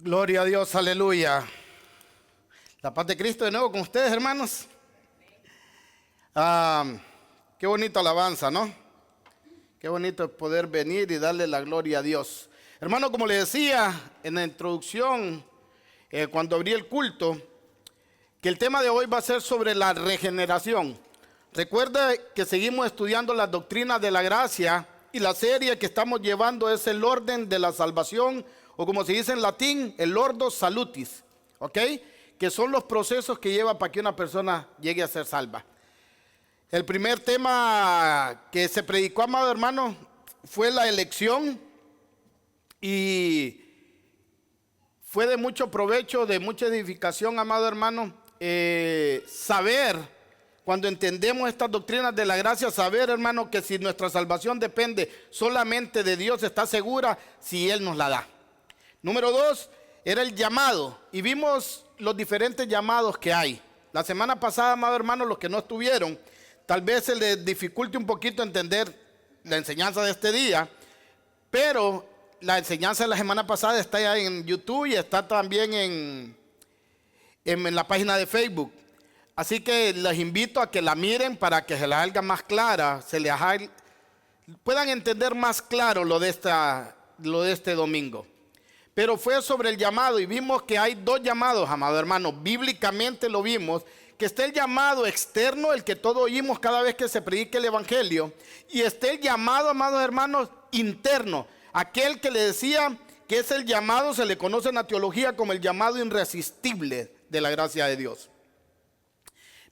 Gloria a Dios, aleluya. La paz de Cristo de nuevo con ustedes, hermanos. Qué bonita alabanza, ¿no? Qué bonito poder venir y darle la gloria a Dios. Hermano, como le decía en la introducción, cuando abrí el culto, que el tema de hoy va a ser sobre la regeneración. Recuerda que seguimos estudiando las doctrinas de la gracia y la serie que estamos llevando es el orden de la salvación, o como se dice en latín, el ordo salutis, ¿ok? Que son los procesos que lleva para que una persona llegue a ser salva. El primer tema que se predicó, amado hermano, fue la elección y fue de mucho provecho, de mucha edificación, amado hermano, saber, cuando entendemos estas doctrinas de la gracia, saber, hermano, que si nuestra salvación depende solamente de Dios, está segura si Él nos la da. Número 2, era el llamado, y vimos los diferentes llamados que hay. La semana pasada, amado hermano, los que no estuvieron, tal vez se les dificulte un poquito entender la enseñanza de este día, pero la enseñanza de la semana pasada está ya en YouTube y está también en la página de Facebook. Así que les invito a que la miren para que se les haga más clara, puedan entender más claro lo de este domingo. Pero fue sobre el llamado y vimos que hay dos llamados, amado hermano. Bíblicamente lo vimos, que está el llamado externo, el que todos oímos cada vez que se predica el evangelio, y está el llamado, amados hermanos, interno, aquel que le decía que es el llamado, se le conoce en la teología como el llamado irresistible de la gracia de Dios.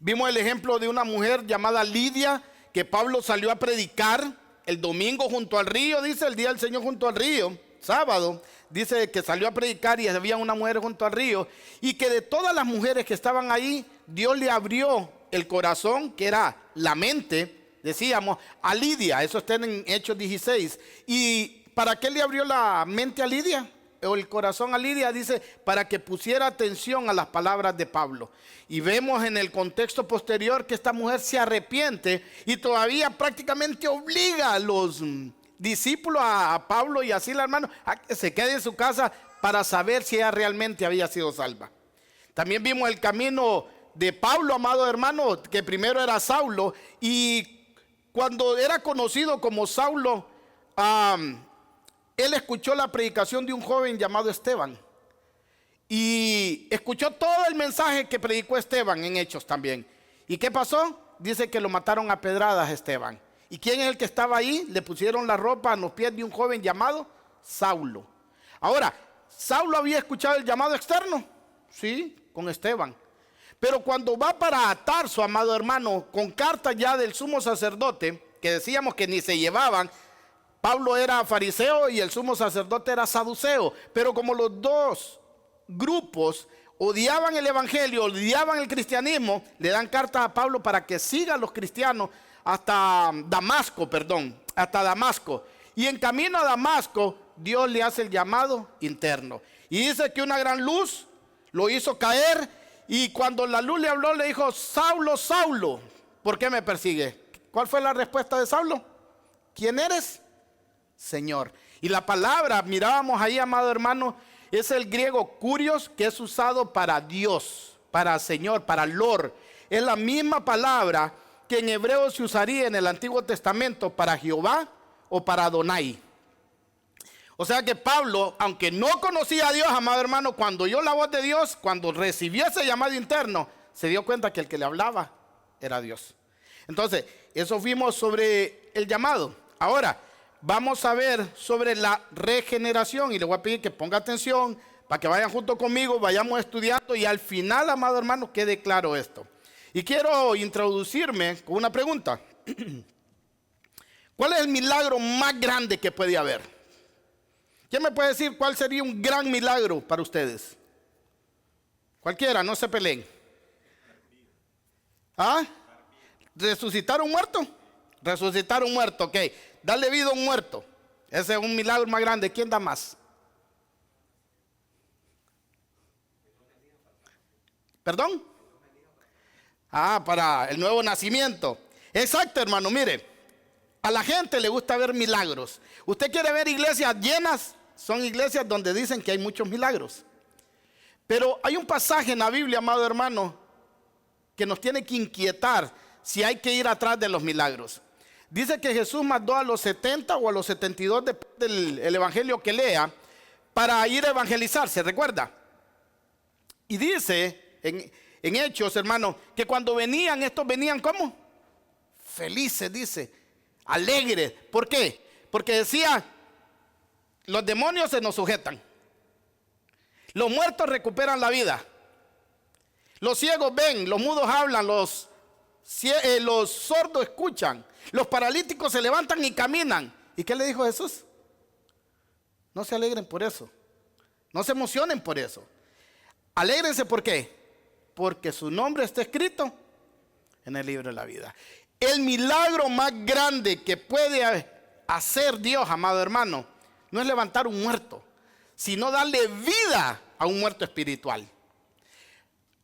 Vimos el ejemplo de una mujer llamada Lidia, que Pablo salió a predicar el domingo junto al río, dice el día del Señor junto al río, sábado, dice que salió a predicar y había una mujer junto al río, y que de todas las mujeres que estaban ahí, Dios le abrió el corazón, que era la mente, decíamos, a Lidia. Eso está en Hechos 16. ¿Y para qué le abrió la mente a Lidia? O el corazón a Lidia, dice, para que pusiera atención a las palabras de Pablo. Y vemos en el contexto posterior que esta mujer se arrepiente y todavía prácticamente obliga a los discípulos, a Pablo y a Silas, hermano, a que se quede en su casa para saber si ella realmente había sido salva. También vimos el camino de Pablo, amado hermano, que primero era Saulo, y cuando era conocido como Saulo, él escuchó la predicación de un joven llamado Esteban, y escuchó todo el mensaje que predicó Esteban en Hechos también. ¿Y qué pasó? Dice que lo mataron a pedradas a Esteban. ¿Y quién es el que estaba ahí? Le pusieron la ropa a los pies de un joven llamado Saulo. Ahora, ¿Saulo había escuchado el llamado externo? Sí, con Esteban. Pero cuando va para Tarso, amado hermano, con cartas ya del sumo sacerdote, que decíamos que ni se llevaban, Pablo era fariseo y el sumo sacerdote era saduceo, pero como los dos grupos odiaban el evangelio, odiaban el cristianismo, le dan cartas a Pablo para que siga a los cristianos hasta Damasco. Y en camino a Damasco, Dios le hace el llamado interno. Y dice que una gran luz lo hizo caer, y cuando la luz le habló, le dijo: Saulo, Saulo, ¿por qué me persigue? ¿Cuál fue la respuesta de Saulo? ¿Quién eres? Señor. Y la palabra, mirábamos ahí, amado hermano, es el griego kurios, que es usado para Dios, para Señor, para Lord. Es la misma palabra que en hebreo se usaría en el Antiguo Testamento para Jehová o para Adonai. O sea que Pablo, aunque no conocía a Dios, amado hermano, cuando oyó la voz de Dios, cuando recibió ese llamado interno, se dio cuenta que el que le hablaba era Dios. Entonces, eso vimos sobre el llamado. Ahora, vamos a ver sobre la regeneración, y le voy a pedir que ponga atención para que vayan junto conmigo, vayamos estudiando y al final, amado hermano, quede claro esto. Y quiero introducirme con una pregunta. ¿Cuál es el milagro más grande que puede haber? ¿Quién me puede decir cuál sería un gran milagro para ustedes? Cualquiera, no se peleen. ¿Ah? ¿Resucitar un muerto? Resucitar un muerto, ok. Darle vida a un muerto. Ese es un milagro más grande. ¿Quién da más? ¿Perdón? Para el nuevo nacimiento. Exacto, hermano, mire. A la gente le gusta ver milagros. ¿Usted quiere ver iglesias llenas? Son iglesias donde dicen que hay muchos milagros. Pero hay un pasaje en la Biblia, amado hermano, que nos tiene que inquietar si hay que ir atrás de los milagros. Dice que Jesús mandó a los 70 o a los 72, depende del evangelio que lea, para ir a evangelizar, ¿se recuerda? Y dice en Hechos, hermano, que cuando venían, estos venían ¿cómo? Felices, dice, alegres. ¿Por qué? Porque decía, los demonios se nos sujetan, los muertos recuperan la vida, los ciegos ven, los mudos hablan, los sordos escuchan, los paralíticos se levantan y caminan. ¿Y qué le dijo Jesús? No se alegren por eso, no se emocionen por eso. Alégrense, ¿por qué? Porque su nombre está escrito en el libro de la vida. El milagro más grande que puede hacer Dios, amado hermano, no es levantar un muerto, sino darle vida a un muerto espiritual.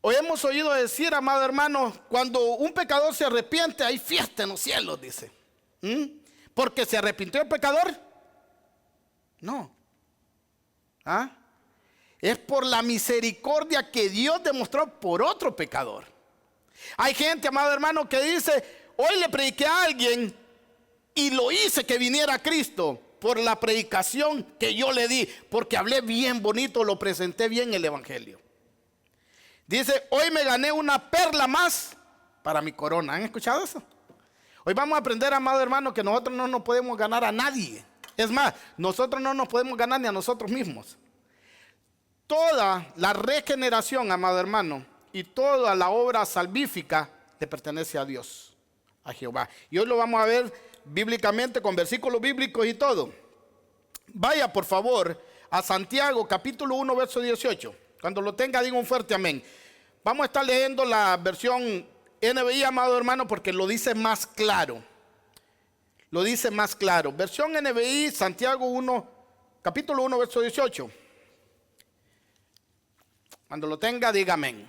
Hoy hemos oído decir, amado hermano, cuando un pecador se arrepiente, hay fiesta en los cielos, dice. ¿Porque se arrepintió el pecador? No. ¿Ah? Es por la misericordia que Dios demostró por otro pecador. Hay gente, amado hermano, que dice, hoy le prediqué a alguien y lo hice que viniera a Cristo por la predicación que yo le di, porque hablé bien bonito, lo presenté bien el evangelio. Dice, hoy me gané una perla más para mi corona. ¿Han escuchado eso? Hoy vamos a aprender, amado hermano, que nosotros no nos podemos ganar a nadie. Es más, nosotros no nos podemos ganar ni a nosotros mismos. Toda la regeneración, amado hermano, y toda la obra salvífica le pertenece a Dios, a Jehová. Y hoy lo vamos a ver bíblicamente con versículos bíblicos y todo. Vaya por favor a Santiago capítulo 1 verso 18. Cuando lo tenga diga un fuerte amén. Vamos a estar leyendo la versión NBI, amado hermano, porque lo dice más claro. Lo dice más claro. Versión NBI, Santiago 1, capítulo 1 verso 18. Cuando lo tenga diga amén.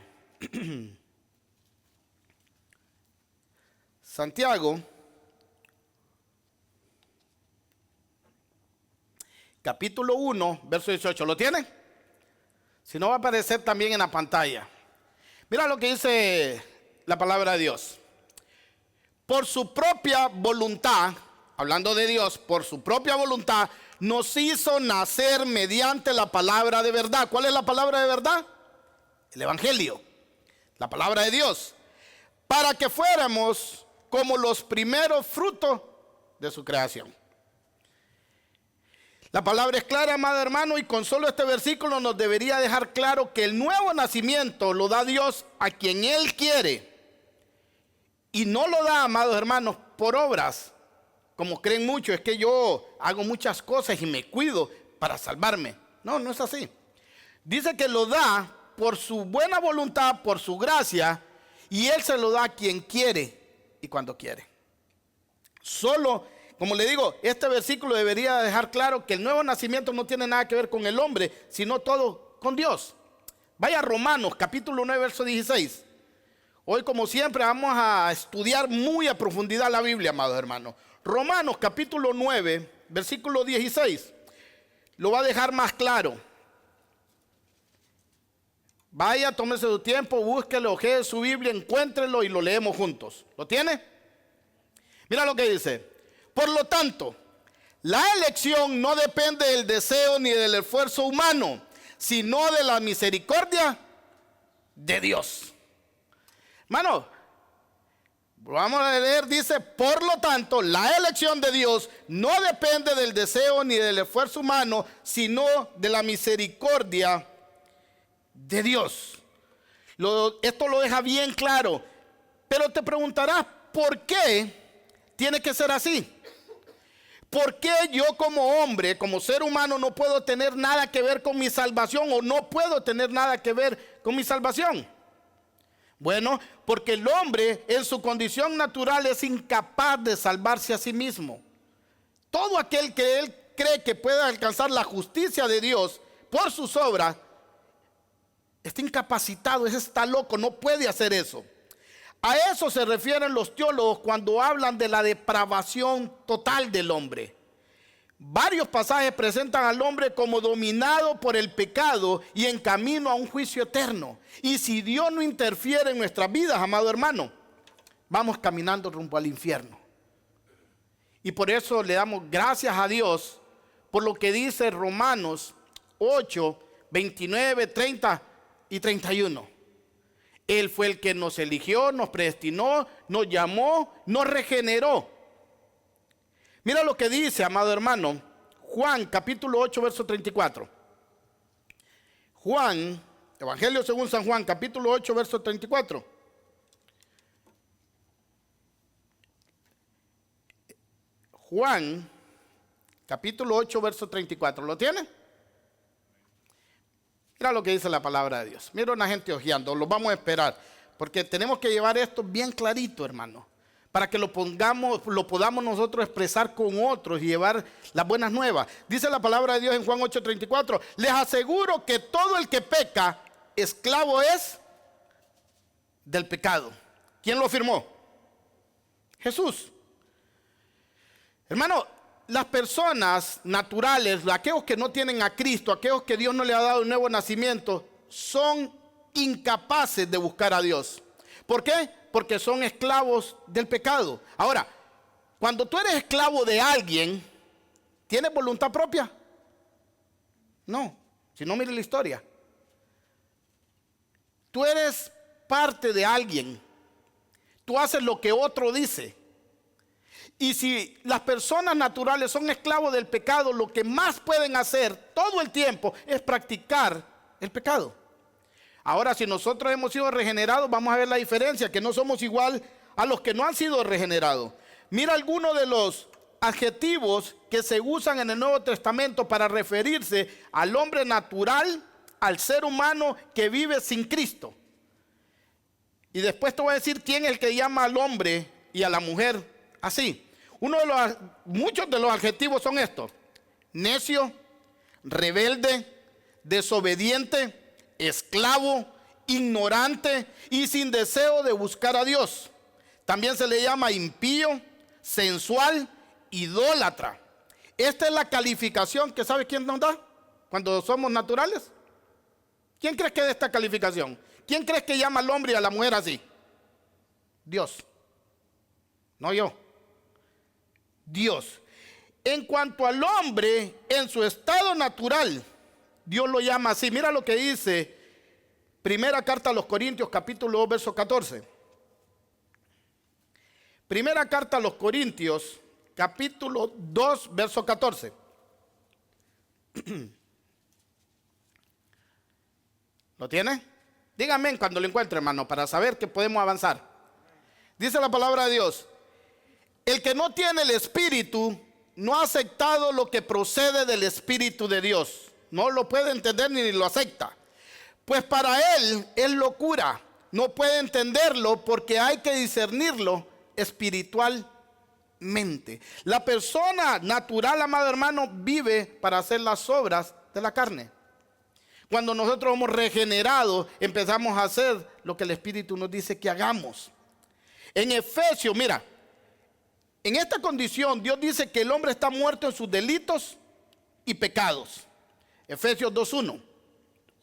Santiago capítulo 1 verso 18. ¿Lo tiene? Si no, va a aparecer también en la pantalla. Mira lo que dice la palabra de Dios. Por su propia voluntad, hablando de Dios, por su propia voluntad, nos hizo nacer mediante la palabra de verdad. ¿Cuál es la palabra de verdad? El evangelio, la palabra de Dios. Para que fuéramos como los primeros frutos de su creación. La palabra es clara, amado hermano, y con solo este versículo nos debería dejar claro que el nuevo nacimiento lo da Dios a quien Él quiere. Y no lo da, amados hermanos, por obras, como creen muchos, es que yo hago muchas cosas y me cuido para salvarme. No, no es así. Dice que lo da por su buena voluntad, por su gracia, y Él se lo da a quien quiere y cuando quiere. Solo, como le digo, este versículo debería dejar claro que el nuevo nacimiento no tiene nada que ver con el hombre, sino todo con Dios. Vaya a Romanos, capítulo 9, verso 16. Hoy, como siempre, vamos a estudiar muy a profundidad la Biblia, amados hermanos. Romanos, capítulo 9, versículo 16. Lo va a dejar más claro. Vaya, tómese su tiempo, búsquelo, ojee su Biblia, encuéntrelo y lo leemos juntos. ¿Lo tiene? Mira lo que dice. Por lo tanto, la elección no depende del deseo ni del esfuerzo humano, sino de la misericordia de Dios. Hermano, vamos a leer, dice, por lo tanto, la elección de Dios no depende del deseo ni del esfuerzo humano, sino de la misericordia de Dios. Esto lo deja bien claro. Pero te preguntarás, ¿por qué tiene que ser así? ¿Por qué yo como hombre, como ser humano, no puedo tener nada que ver con mi salvación o no puedo tener nada que ver con mi salvación? Bueno, porque el hombre en su condición natural es incapaz de salvarse a sí mismo. Todo aquel que él cree que puede alcanzar la justicia de Dios por sus obras, está incapacitado, está loco, no puede hacer eso. A eso se refieren los teólogos cuando hablan de la depravación total del hombre. varios pasajes presentan al hombre como dominado por el pecado y en camino a un juicio eterno. Y si Dios no interfiere en nuestras vidas, amado hermano, vamos caminando rumbo al infierno. Y por eso le damos gracias a Dios por lo que dice Romanos 8, 29, 30 y 31. Él fue el que nos eligió, nos predestinó, nos llamó, nos regeneró. Mira lo que dice, amado hermano, Juan capítulo 8, verso 34. Juan, Evangelio según San Juan, capítulo 8, verso 34. Juan, capítulo 8, verso 34. ¿Lo tiene? Mira lo que dice la palabra de Dios. Mira una gente hojeando, lo vamos a esperar, porque tenemos que llevar esto bien clarito, hermano, para que lo podamos nosotros expresar con otros y llevar las buenas nuevas. Dice la palabra de Dios en Juan 8:34. Les aseguro que todo el que peca, esclavo es del pecado. ¿Quién lo afirmó? Jesús. Hermano, las personas naturales, aquellos que no tienen a Cristo, aquellos que Dios no le ha dado un nuevo nacimiento, son incapaces de buscar a Dios. ¿Por qué? Porque son esclavos del pecado. Ahora, cuando tú eres esclavo de alguien, ¿tienes voluntad propia? No, si no, mire la historia. Tú eres parte de alguien. Tú haces lo que otro dice. Y si las personas naturales son esclavos del pecado, lo que más pueden hacer todo el tiempo es practicar el pecado. Ahora, si nosotros hemos sido regenerados, vamos a ver la diferencia, que no somos igual a los que no han sido regenerados. Mira algunos de los adjetivos que se usan en el Nuevo Testamento para referirse al hombre natural, al ser humano que vive sin Cristo. Y después te voy a decir quién es el que llama al hombre y a la mujer así. Muchos de los adjetivos son estos: necio, rebelde, desobediente, esclavo, ignorante y sin deseo de buscar a Dios. También se le llama impío, sensual, idólatra. Esta es la calificación que ¿sabe quién nos da cuando somos naturales? ¿Quién crees que da esta calificación? ¿Quién crees que llama al hombre y a la mujer así? Dios. No yo. Dios. En cuanto al hombre, en su estado natural, Dios lo llama así. Mira lo que dice Primera carta a los Corintios, capítulo 2, verso 14. Primera carta a los Corintios, capítulo 2, verso 14. ¿Lo tiene? Dígame cuando lo encuentre, hermano, para saber que podemos avanzar. Dice la palabra de Dios: el que no tiene el Espíritu no ha aceptado lo que procede del Espíritu de Dios. No lo puede entender ni lo acepta. Pues para él es locura. No puede entenderlo porque hay que discernirlo espiritualmente. La persona natural, amado hermano, vive para hacer las obras de la carne. Cuando nosotros hemos regenerado, empezamos a hacer lo que el Espíritu nos dice que hagamos. En Efesios, mira, en esta condición Dios dice que el hombre está muerto en sus delitos y pecados. Efesios 2:1.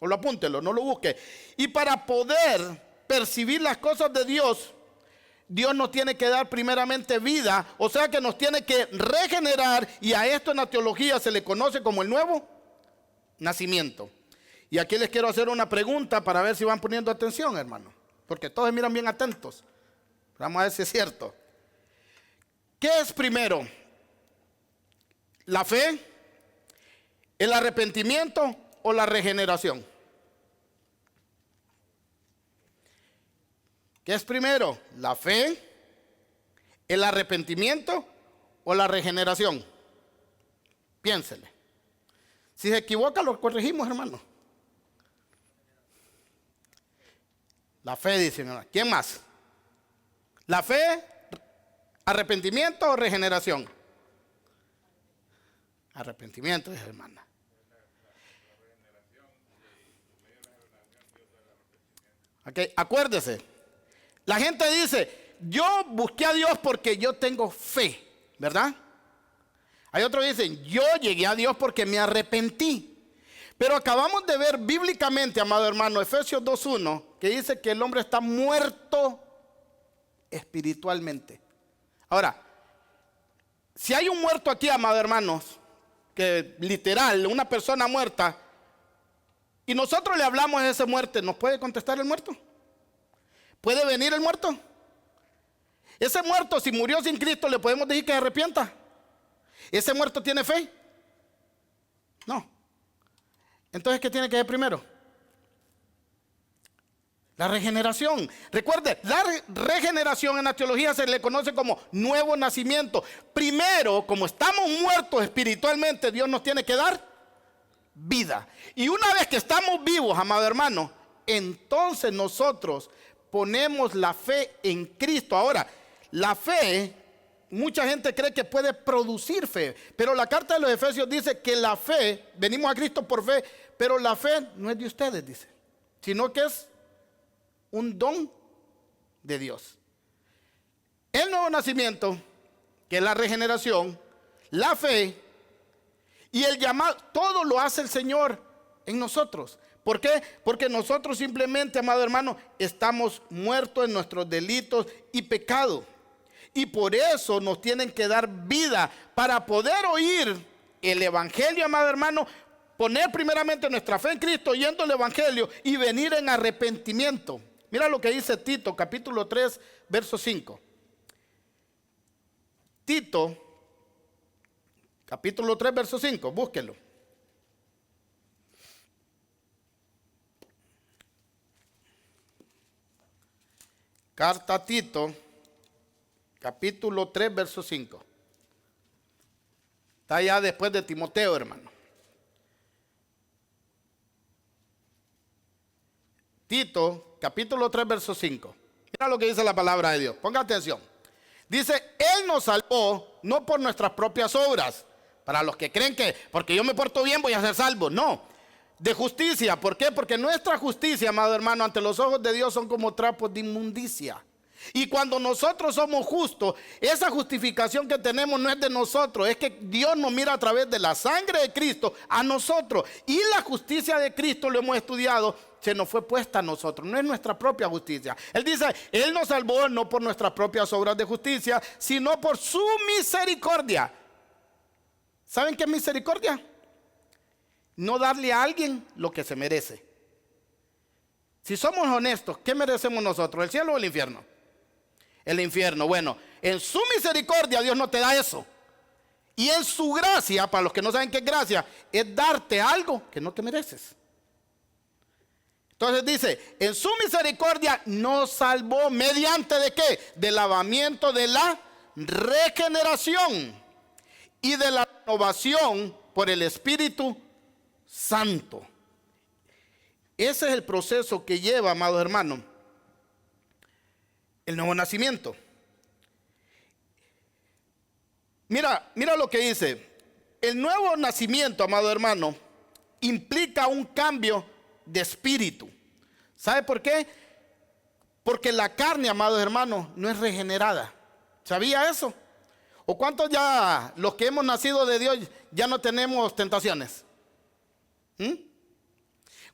O lo apúntelo, no lo busque. Y para poder percibir las cosas de Dios, Dios nos tiene que dar primeramente vida, o sea que nos tiene que regenerar, y a esto en la teología se le conoce como el nuevo nacimiento. Y aquí les quiero hacer una pregunta para ver si van poniendo atención, hermano, porque todos miran bien atentos. Vamos a ver si es cierto. ¿Qué es primero? ¿La fe, el arrepentimiento o la regeneración? ¿Qué es primero? ¿La fe, el arrepentimiento o la regeneración? Piénsele. Si se equivoca, lo corregimos, hermano. La fe, dice, ¿quién más? ¿La fe, arrepentimiento o regeneración? Arrepentimiento, dice hermana. Ok, acuérdese. La gente dice: yo busqué a Dios porque yo tengo fe, ¿verdad? Hay otros que dicen, yo llegué a Dios porque me arrepentí. Pero acabamos de ver bíblicamente, amado hermano, Efesios 2:1, que dice que el hombre está muerto espiritualmente. Ahora, si hay un muerto aquí, amado hermanos, que literal, una persona muerta, y nosotros le hablamos de esa muerte, ¿nos puede contestar el muerto? ¿Puede venir el muerto? Ese muerto, si murió sin Cristo, ¿le podemos decir que se arrepienta? ¿Ese muerto tiene fe? No. Entonces, ¿qué tiene que ver primero? La regeneración. Recuerde, la regeneración en la teología se le conoce como nuevo nacimiento. Primero, como estamos muertos espiritualmente, Dios nos tiene que dar vida. Y una vez que estamos vivos, amado hermano, entonces nosotros ponemos la fe en Cristo. Ahora, la fe, mucha gente cree que puede producir fe, pero la carta de los Efesios dice que la fe, venimos a Cristo por fe, pero la fe no es de ustedes, dice, sino que es un don de Dios. El nuevo nacimiento, que es la regeneración, la fe y el llamado, todo lo hace el Señor en nosotros. ¿Por qué? Porque nosotros simplemente, amado hermano, estamos muertos en nuestros delitos y pecados. Y por eso nos tienen que dar vida para poder oír el evangelio, amado hermano, poner primeramente nuestra fe en Cristo, oyendo el evangelio y venir en arrepentimiento. Mira lo que dice Tito, capítulo 3, verso 5. Tito, capítulo 3, verso 5, búsquelo. Carta a Tito, capítulo 3, verso 5. Está ya después de Timoteo, hermano. Tito, capítulo 3, verso 5. Mira lo que dice la palabra de Dios. Ponga atención. Dice, Él nos salvó no por nuestras propias obras. Para los que creen que porque yo me porto bien voy a ser salvo. No. De justicia. ¿Por qué? Porque nuestra justicia, amado hermano, ante los ojos de Dios son como trapos de inmundicia. Y cuando nosotros somos justos, esa justificación que tenemos no es de nosotros, es que Dios nos mira a través de la sangre de Cristo a nosotros. Y la justicia de Cristo, lo hemos estudiado, se nos fue puesta a nosotros, no es nuestra propia justicia. Él dice, Él nos salvó no por nuestras propias obras de justicia, sino por su misericordia. ¿Saben qué es misericordia? No darle a alguien lo que se merece. Si somos honestos, ¿qué merecemos nosotros? ¿El cielo o el infierno? El infierno. Bueno, en su misericordia Dios no te da eso. Y en su gracia, para los que no saben qué es gracia, es darte algo que no te mereces. Entonces dice, en su misericordia nos salvó mediante ¿de qué? Del lavamiento de la regeneración y de la renovación por el Espíritu Santo. Ese es el proceso que lleva, amados hermanos, el nuevo nacimiento. Mira lo que dice. El nuevo nacimiento, amado hermano, implica un cambio de espíritu. ¿Sabe por qué? Porque la carne, amados hermanos, no es regenerada. ¿Sabía eso? ¿O cuántos ya, los que hemos nacido de Dios, ya no tenemos tentaciones?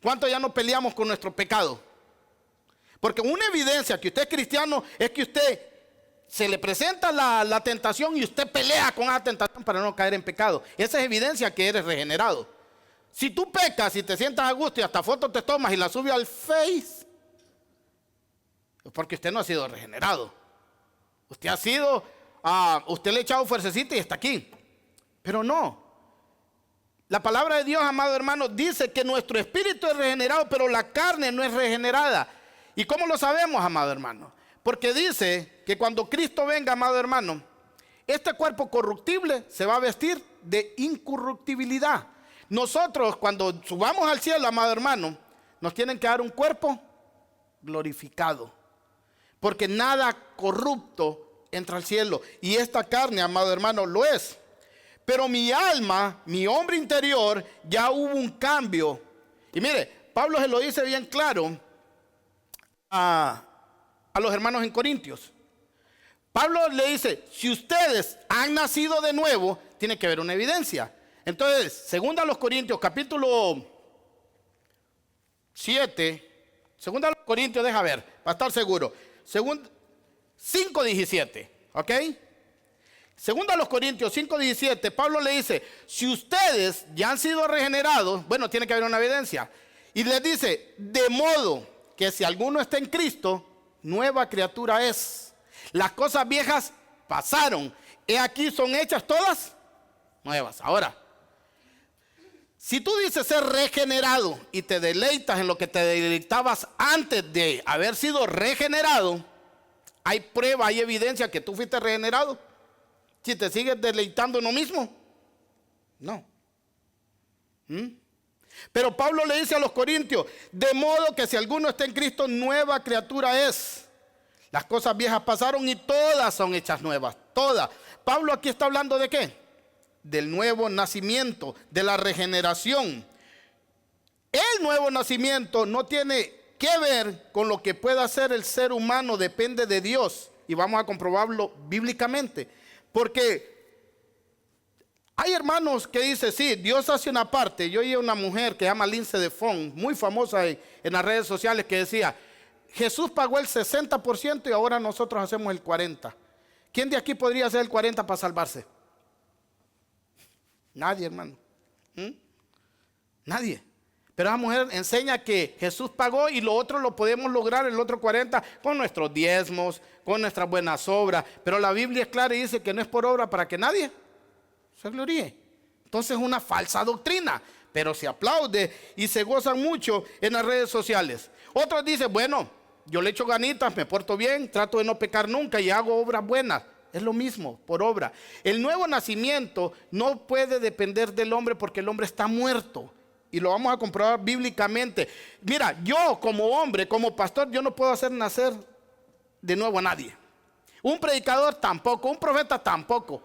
¿Cuántos ya no peleamos con nuestro pecado? Porque una evidencia que usted es cristiano es que usted se le presenta la tentación y usted pelea con esa tentación para no caer en pecado. Esa es evidencia que eres regenerado. Si tú pecas y te sientas a gusto y hasta fotos te tomas y la subes al Face, es porque usted no ha sido regenerado. Usted ha sido, usted le ha echado fuercecita y está aquí. Pero no. La palabra de Dios, amado hermano, dice que nuestro espíritu es regenerado, pero la carne no es regenerada. ¿Y cómo lo sabemos, amado hermano? Porque dice que cuando Cristo venga, amado hermano, este cuerpo corruptible se va a vestir de incorruptibilidad. Nosotros, cuando subamos al cielo, amado hermano, nos tienen que dar un cuerpo glorificado. Porque nada corrupto entra al cielo. Y esta carne, amado hermano, lo es. Pero mi alma, mi hombre interior, ya hubo un cambio. Y mire, Pablo se lo dice bien claro a los hermanos en Corintios. Pablo le dice, si ustedes han nacido de nuevo, tiene que haber una evidencia. Entonces, segunda a los Corintios, capítulo 7, segunda a los Corintios, deja ver, para estar seguro. 5:17, ¿ok? Segunda a los Corintios 5:17, Pablo le dice, si ustedes ya han sido regenerados, bueno, tiene que haber una evidencia. Y les dice, de modo que si alguno está en Cristo, nueva criatura es. Las cosas viejas pasaron, he aquí son hechas todas nuevas. Ahora, si tú dices ser regenerado y te deleitas en lo que te deleitabas antes de haber sido regenerado, hay prueba, hay evidencia que tú fuiste regenerado. Si te sigues deleitando en lo mismo, no. Pero Pablo le dice a los Corintios, de modo que si alguno está en Cristo, nueva criatura es. Las cosas viejas pasaron y todas son hechas nuevas, todas. Pablo aquí está hablando ¿de qué? Del nuevo nacimiento, de la regeneración. El nuevo nacimiento no tiene que ver con lo que pueda hacer el ser humano, depende de Dios. Y vamos a comprobarlo bíblicamente. Porque hay hermanos que dicen, sí, Dios hace una parte. Yo oí a una mujer que se llama Lince de Font, muy famosa en las redes sociales, que decía, Jesús pagó el 60% y ahora nosotros hacemos el 40%. ¿Quién de aquí podría hacer el 40% para salvarse? Nadie, hermano. Nadie. Pero esa mujer enseña que Jesús pagó y lo otro lo podemos lograr, el otro 40%, con nuestros diezmos, con nuestras buenas obras. Pero la Biblia es clara y dice que no es por obra para que nadie se gloríe. Entonces es una falsa doctrina, pero se aplaude y se gozan mucho en las redes sociales. Otros dicen, bueno, yo le echo ganitas, me porto bien, trato de no pecar nunca y hago obras buenas. Es lo mismo, por obra. El nuevo nacimiento no puede depender del hombre porque el hombre está muerto. Y lo vamos a comprobar bíblicamente. Mira, yo como hombre, como pastor, yo no puedo hacer nacer de nuevo a nadie. Un predicador tampoco, un profeta tampoco.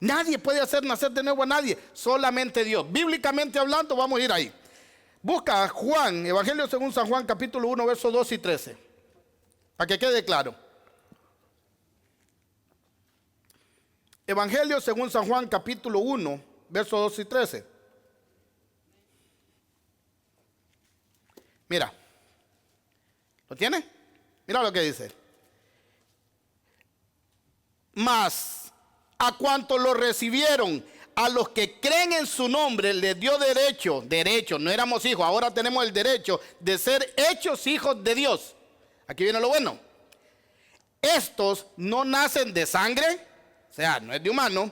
Nadie puede hacer nacer de nuevo a nadie, solamente Dios. Bíblicamente hablando, vamos a ir ahí. Busca Juan, Evangelio según San Juan, capítulo 1, versos 2 y 13. Para que quede claro. Evangelio según San Juan, capítulo 1, versos 2 y 13. Mira, ¿lo tiene? Mira lo que dice. Mas a cuantos lo recibieron, a los que creen en su nombre, les dio derecho, no éramos hijos, ahora tenemos el derecho de ser hechos hijos de Dios. Aquí viene lo bueno. Estos no nacen de sangre, o sea, no es de humano,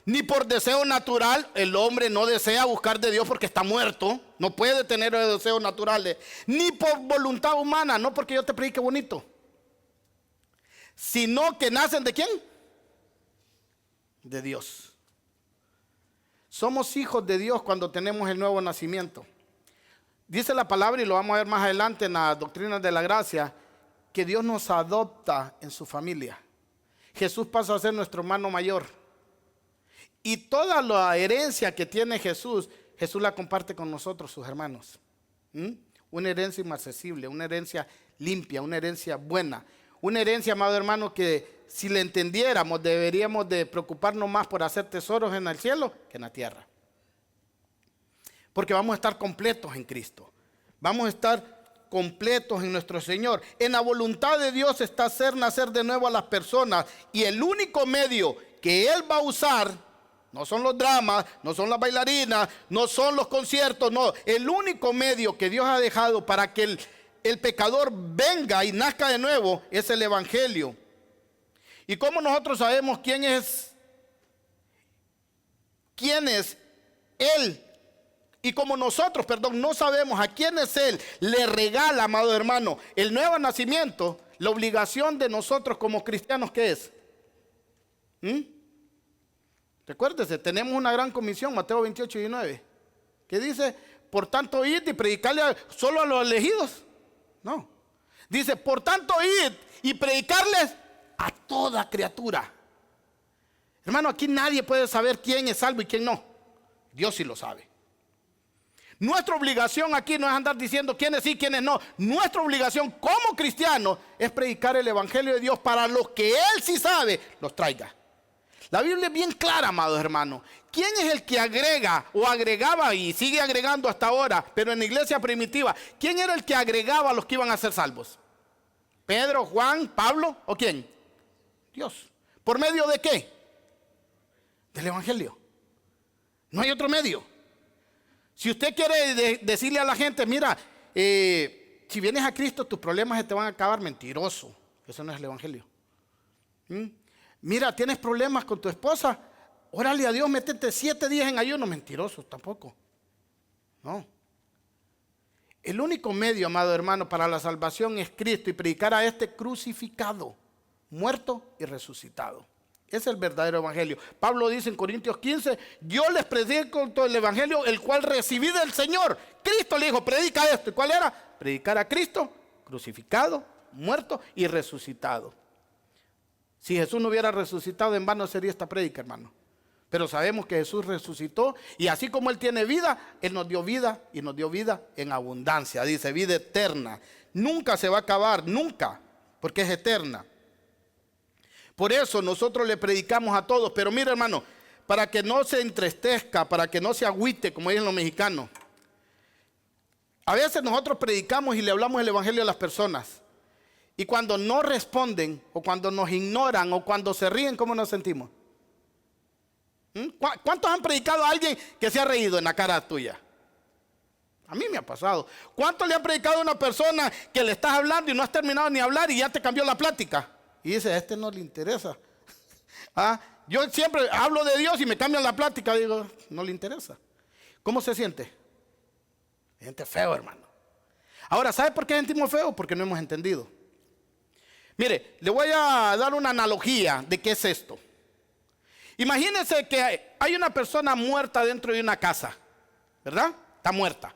ni por deseo natural. El hombre no desea buscar de Dios porque está muerto, no puede tener deseos naturales, ni por voluntad humana, no porque yo te predique bonito, sino que nacen ¿de quién? De Dios. Somos hijos de Dios cuando tenemos el nuevo nacimiento. Dice la palabra, y lo vamos a ver más adelante en las doctrinas de la gracia, que Dios nos adopta en su familia. Jesús pasa a ser nuestro hermano mayor. Y toda la herencia que tiene Jesús, Jesús la comparte con nosotros, sus hermanos. Una herencia inaccesible, una herencia limpia, una herencia buena. Una herencia, amado hermano, que si la entendiéramos, deberíamos de preocuparnos más por hacer tesoros en el cielo que en la tierra. Porque vamos a estar completos en Cristo. Vamos a estar completos en nuestro Señor. En la voluntad de Dios está hacer nacer de nuevo a las personas. Y el único medio que Él va a usar, no son los dramas, no son las bailarinas, no son los conciertos, no. El único medio que Dios ha dejado para que el pecador venga y nazca de nuevo es el Evangelio. ¿Y cómo nosotros sabemos quién es Él? Y como nosotros, no sabemos a quién es Él, le regala, amado hermano, el nuevo nacimiento. La obligación de nosotros como cristianos, ¿qué es? Recuérdese, tenemos una gran comisión, Mateo 28:19, que dice, por tanto id y predicarle solo a los elegidos. No, dice, por tanto id y predicarles a toda criatura. Hermano, aquí nadie puede saber quién es salvo y quién no. Dios sí lo sabe. Nuestra obligación aquí no es andar diciendo quiénes sí, quiénes no. Nuestra obligación como cristianos es predicar el evangelio de Dios para los que Él sí sabe, los traiga. La Biblia es bien clara, amados hermanos. ¿Quién es el que agrega o agregaba y sigue agregando hasta ahora, pero en la iglesia primitiva? ¿Quién era el que agregaba a los que iban a ser salvos? ¿Pedro, Juan, Pablo o quién? Dios. ¿Por medio de qué? Del evangelio. No hay otro medio. Si usted quiere decirle a la gente, mira, si vienes a Cristo tus problemas se te van a acabar, mentiroso. Eso no es el evangelio. Mira, tienes problemas con tu esposa, órale a Dios, métete 7 días en ayuno, mentiroso tampoco. No. El único medio, amado hermano, para la salvación es Cristo y predicar a este crucificado, muerto y resucitado. Es el verdadero evangelio. Pablo dice en Corintios 15, yo les predico todo el evangelio, el cual recibí del Señor. Cristo le dijo, predica esto. ¿Y cuál era? Predicar a Cristo, crucificado, muerto y resucitado. Si Jesús no hubiera resucitado, en vano sería esta prédica, hermano. Pero sabemos que Jesús resucitó y así como Él tiene vida, Él nos dio vida y nos dio vida en abundancia. Dice, vida eterna. Nunca se va a acabar, nunca, porque es eterna. Por eso nosotros le predicamos a todos. Pero mira, hermano, para que no se entristezca, para que no se agüite, como dicen los mexicanos. A veces nosotros predicamos y le hablamos el evangelio a las personas. Y cuando no responden, o cuando nos ignoran, o cuando se ríen, ¿cómo nos sentimos? ¿Cuántos han predicado a alguien que se ha reído en la cara tuya? A mí me ha pasado. ¿Cuántos le han predicado a una persona que le estás hablando y no has terminado ni hablar y ya te cambió la plática? Y dice, a este no le interesa. Yo siempre hablo de Dios y me cambian la plática. Digo, no le interesa. ¿Cómo se siente? Se siente feo, hermano. Ahora, ¿sabe por qué sentimos feo? Porque no hemos entendido. Mire, le voy a dar una analogía de qué es esto. Imagínense que hay una persona muerta dentro de una casa, ¿verdad? Está muerta.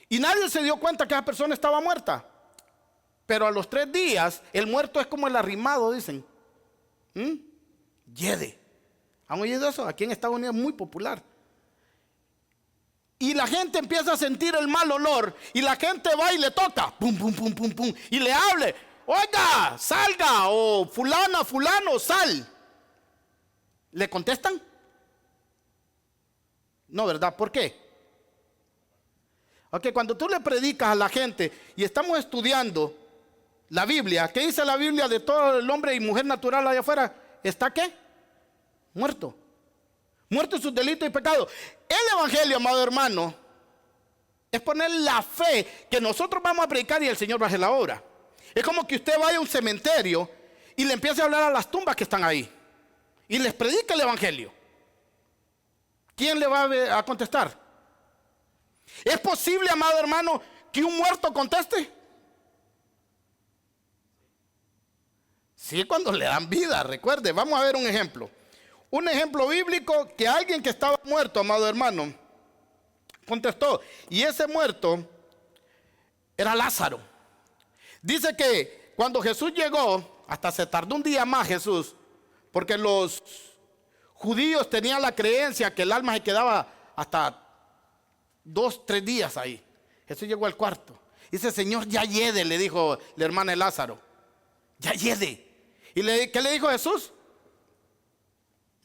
Y nadie se dio cuenta que esa persona estaba muerta. Pero a los 3 días, el muerto es como el arrimado, dicen. Yede. ¿Han oído eso? Aquí en Estados Unidos es muy popular. Y la gente empieza a sentir el mal olor. Y la gente va y le toca. Pum, pum, pum, pum, pum. Y le hable. Oiga, salga. O fulana, fulano, sal. ¿Le contestan? No, ¿verdad? ¿Por qué? Ok, cuando tú le predicas a la gente y estamos estudiando la Biblia, ¿qué dice la Biblia de todo el hombre y mujer natural allá afuera? ¿Está qué? Muerto. Muerto en sus delitos y pecados. El evangelio, amado hermano, es poner la fe que nosotros vamos a predicar y el Señor va a hacer la obra. Es como que usted vaya a un cementerio y le empiece a hablar a las tumbas que están ahí y les predica el evangelio. ¿Quién le va a contestar? ¿Es posible, amado hermano, que un muerto conteste? Sí, cuando le dan vida, recuerde. Vamos a ver un ejemplo. Un ejemplo bíblico que alguien que estaba muerto, amado hermano, contestó. Y ese muerto era Lázaro. Dice que cuando Jesús llegó, hasta se tardó un día más Jesús, porque los judíos tenían la creencia que el alma se quedaba hasta 2, 3 días ahí. Jesús llegó al cuarto. Dice, Señor, ya yede, le dijo la hermana de Lázaro. Ya yede. ¿Y qué le dijo Jesús?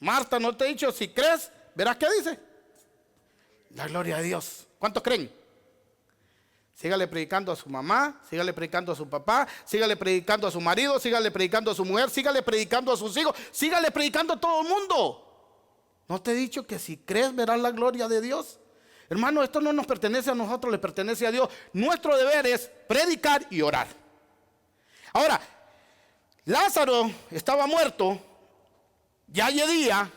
Marta, ¿no te he dicho si crees? ¿Verás qué dice? La gloria de Dios. ¿Cuántos creen? Sígale predicando a su mamá, sígale predicando a su papá, sígale predicando a su marido, sígale predicando a su mujer, sígale predicando a sus hijos, sígale predicando a todo el mundo. ¿No te he dicho que si crees verás la gloria de Dios? Hermano, esto no nos pertenece a nosotros, le pertenece a Dios. Nuestro deber es predicar y orar. Ahora, Lázaro estaba muerto, ya día.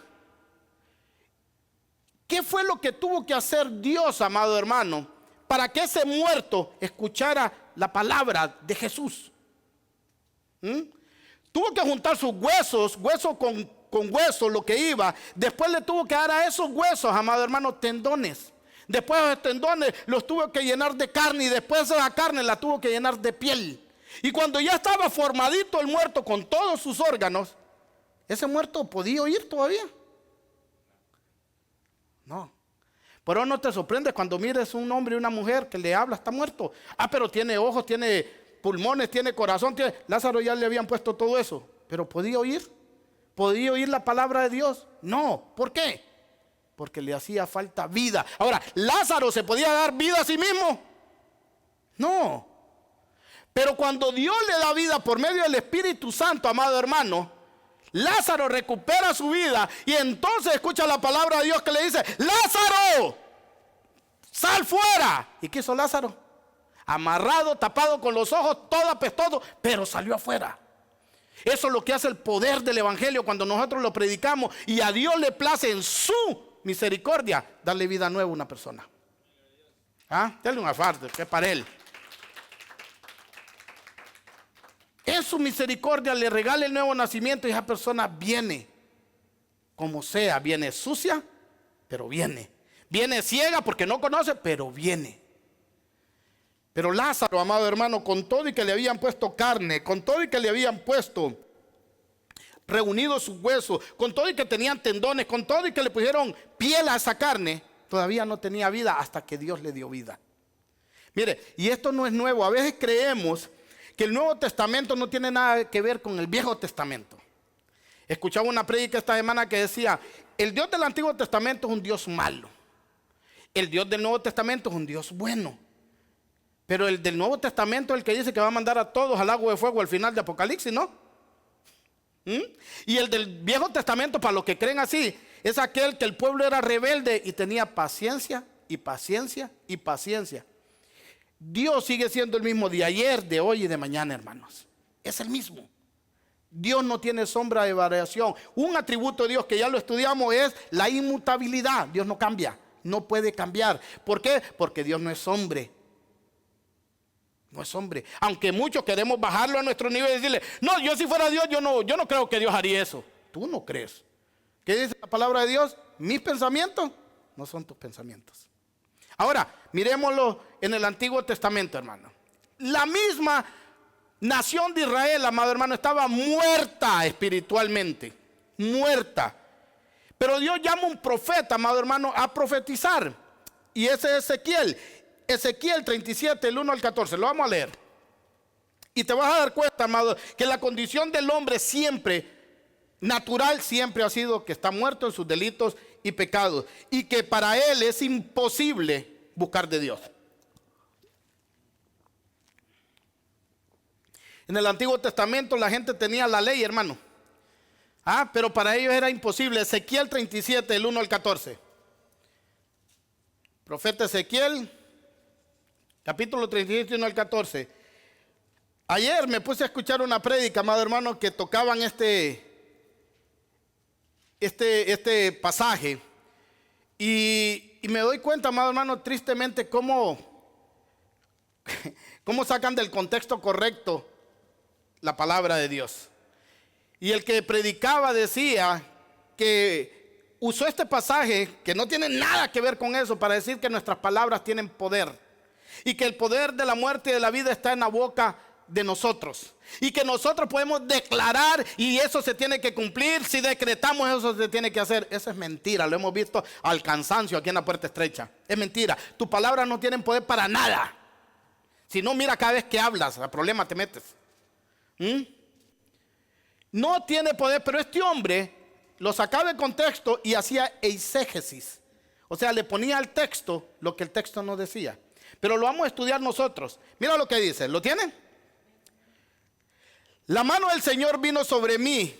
¿Qué fue lo que tuvo que hacer Dios, amado hermano, para que ese muerto escuchara la palabra de Jesús? Tuvo que juntar sus huesos, hueso con hueso, lo que iba. Después le tuvo que dar a esos huesos, amado hermano, tendones. Después de los tendones los tuvo que llenar de carne y después de la carne la tuvo que llenar de piel. Y cuando ya estaba formadito el muerto con todos sus órganos, ¿ese muerto podía oír todavía? No. Por eso no te sorprendes cuando mires un hombre y una mujer que le habla, está muerto. Ah, pero tiene ojos, tiene pulmones, tiene corazón. Lázaro ya le habían puesto todo eso. Pero ¿podía oír? ¿Podía oír la palabra de Dios? No. ¿Por qué? Porque le hacía falta vida. Ahora, ¿Lázaro se podía dar vida a sí mismo? No. Pero cuando Dios le da vida por medio del Espíritu Santo, amado hermano, Lázaro recupera su vida y entonces escucha la palabra de Dios que le dice: Lázaro, sal fuera. ¿Y qué hizo Lázaro? Amarrado, tapado con los ojos, todo apestoso, pero salió afuera. Eso es lo que hace el poder del evangelio cuando nosotros lo predicamos y a Dios le place en su misericordia darle vida nueva a una persona. Dale un afarte, que es para él. En su misericordia le regala el nuevo nacimiento y esa persona viene, como sea, viene sucia, pero viene. Viene ciega porque no conoce, pero viene. Pero Lázaro, amado hermano, con todo y que le habían puesto carne, con todo y que le habían puesto reunidos sus huesos, con todo y que tenían tendones, con todo y que le pusieron piel a esa carne, todavía no tenía vida hasta que Dios le dio vida. Mire, y esto no es nuevo. A veces creemos que el Nuevo Testamento no tiene nada que ver con el Viejo Testamento. Escuchaba una prédica esta semana que decía: el Dios del Antiguo Testamento es un Dios malo, el Dios del Nuevo Testamento es un Dios bueno, pero el del Nuevo Testamento es el que dice que va a mandar a todos al lago de fuego al final de Apocalipsis, ¿no? Y el del Viejo Testamento, para los que creen así, es aquel que el pueblo era rebelde y tenía paciencia y paciencia y paciencia. Dios sigue siendo el mismo de ayer, de hoy y de mañana, hermanos. Es el mismo. Dios no tiene sombra de variación. Un atributo de Dios que ya lo estudiamos es la inmutabilidad. Dios no cambia, no puede cambiar. ¿Por qué? Porque Dios no es hombre. No es hombre. Aunque muchos queremos bajarlo a nuestro nivel y decirle: no, yo si fuera Dios, yo no creo que Dios haría eso. Tú no crees. ¿Qué dice la palabra de Dios? Mis pensamientos no son tus pensamientos. Ahora, miremoslo en el Antiguo Testamento, hermano. La misma nación de Israel, amado hermano, estaba muerta espiritualmente. Muerta. Pero Dios llama a un profeta, amado hermano, a profetizar. Y ese es Ezequiel. Ezequiel 37, el 1 al 14. Lo vamos a leer. Y te vas a dar cuenta, amado, que la condición del hombre siempre, natural, siempre ha sido que está muerto en sus delitos y pecados, y que para él es imposible buscar de Dios. En el Antiguo Testamento la gente tenía la ley, hermano, pero para ellos era imposible. Ezequiel 37, el 1 al 14. Profeta Ezequiel, capítulo 37, 1 al 14. Ayer me puse a escuchar una prédica, amado hermano, que tocaban este pasaje y me doy cuenta, amado hermano, tristemente cómo sacan del contexto correcto la palabra de Dios. Y el que predicaba decía que usó este pasaje que no tiene nada que ver con eso para decir que nuestras palabras tienen poder y que el poder de la muerte y de la vida está en la boca de nosotros, y que nosotros podemos declarar y eso se tiene que cumplir. Si decretamos, eso se tiene que hacer. Eso es mentira, lo hemos visto al cansancio aquí en la puerta estrecha. Es mentira. Tus palabras no tienen poder para nada. Si no, mira cada vez que hablas, al problema te metes. No tiene poder. Pero este hombre lo sacaba de contexto y hacía eisegesis, o sea, le ponía al texto lo que el texto no decía. Pero lo vamos a estudiar nosotros. Mira lo que dice, ¿lo tienen? La mano del Señor vino sobre mí.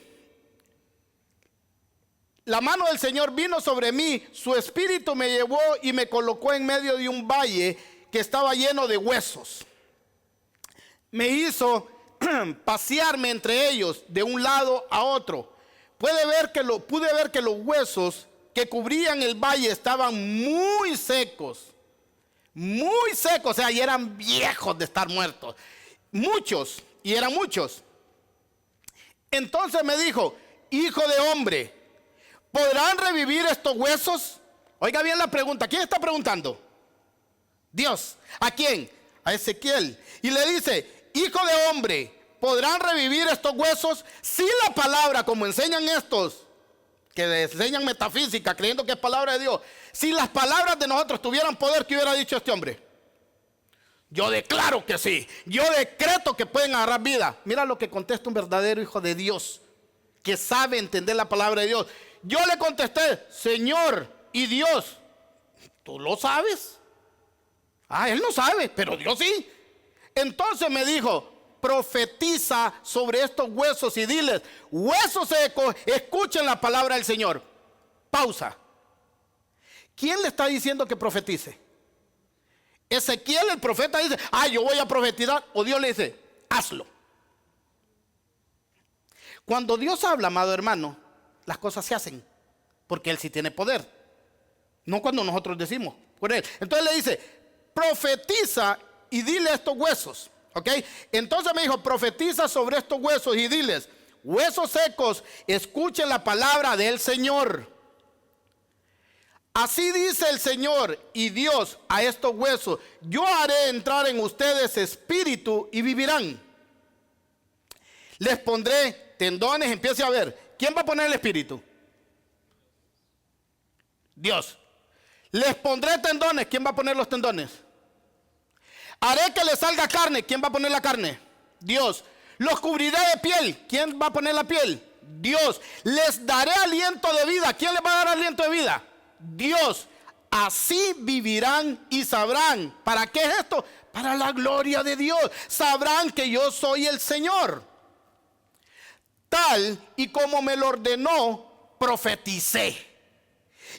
La mano del Señor vino sobre mí. Su espíritu me llevó y me colocó en medio de un valle que estaba lleno de huesos. Me hizo pasearme entre ellos de un lado a otro. Pude ver que los huesos que cubrían el valle estaban muy secos. Muy secos, o sea, y eran viejos de estar muertos. Muchos, y eran muchos. Entonces me dijo: hijo de hombre, ¿podrán revivir estos huesos? Oiga bien la pregunta. ¿Quién está preguntando? Dios. ¿A quién? A Ezequiel. Y le dice: hijo de hombre, ¿podrán revivir estos huesos? Si la palabra, como enseñan estos que enseñan metafísica creyendo que es palabra de Dios, si las palabras de nosotros tuvieran poder, ¿qué hubiera dicho este hombre? Yo declaro que sí, yo decreto que pueden agarrar vida. Mira lo que contesta un verdadero hijo de Dios, que sabe entender la palabra de Dios. Yo le contesté, Señor y Dios, ¿tú lo sabes? Ah, él no sabe, pero Dios sí. Entonces me dijo, profetiza sobre estos huesos y diles, huesos secos, escuchen la palabra del Señor. Pausa. ¿Quién le está diciendo que profetice? Ezequiel el profeta dice, yo voy a profetizar, o Dios le dice, hazlo. Cuando Dios habla, amado hermano, las cosas se hacen, porque Él sí tiene poder, no cuando nosotros decimos por Él. Entonces le dice, profetiza y dile a estos huesos, ¿ok? Entonces me dijo, profetiza sobre estos huesos y diles, huesos secos, escuchen la palabra del Señor. Así dice el Señor y Dios a estos huesos, yo haré entrar en ustedes espíritu y vivirán. Les pondré tendones, empiece a ver, ¿quién va a poner el espíritu? Dios. Les pondré tendones, ¿quién va a poner los tendones? Haré que les salga carne, ¿quién va a poner la carne? Dios. Los cubriré de piel, ¿quién va a poner la piel? Dios. Les daré aliento de vida, ¿quién les va a dar aliento de vida? Dios. Así vivirán y sabrán. ¿Para qué es esto? Para la gloria de Dios. Sabrán que yo soy el Señor. Tal y como me lo ordenó, profeticé.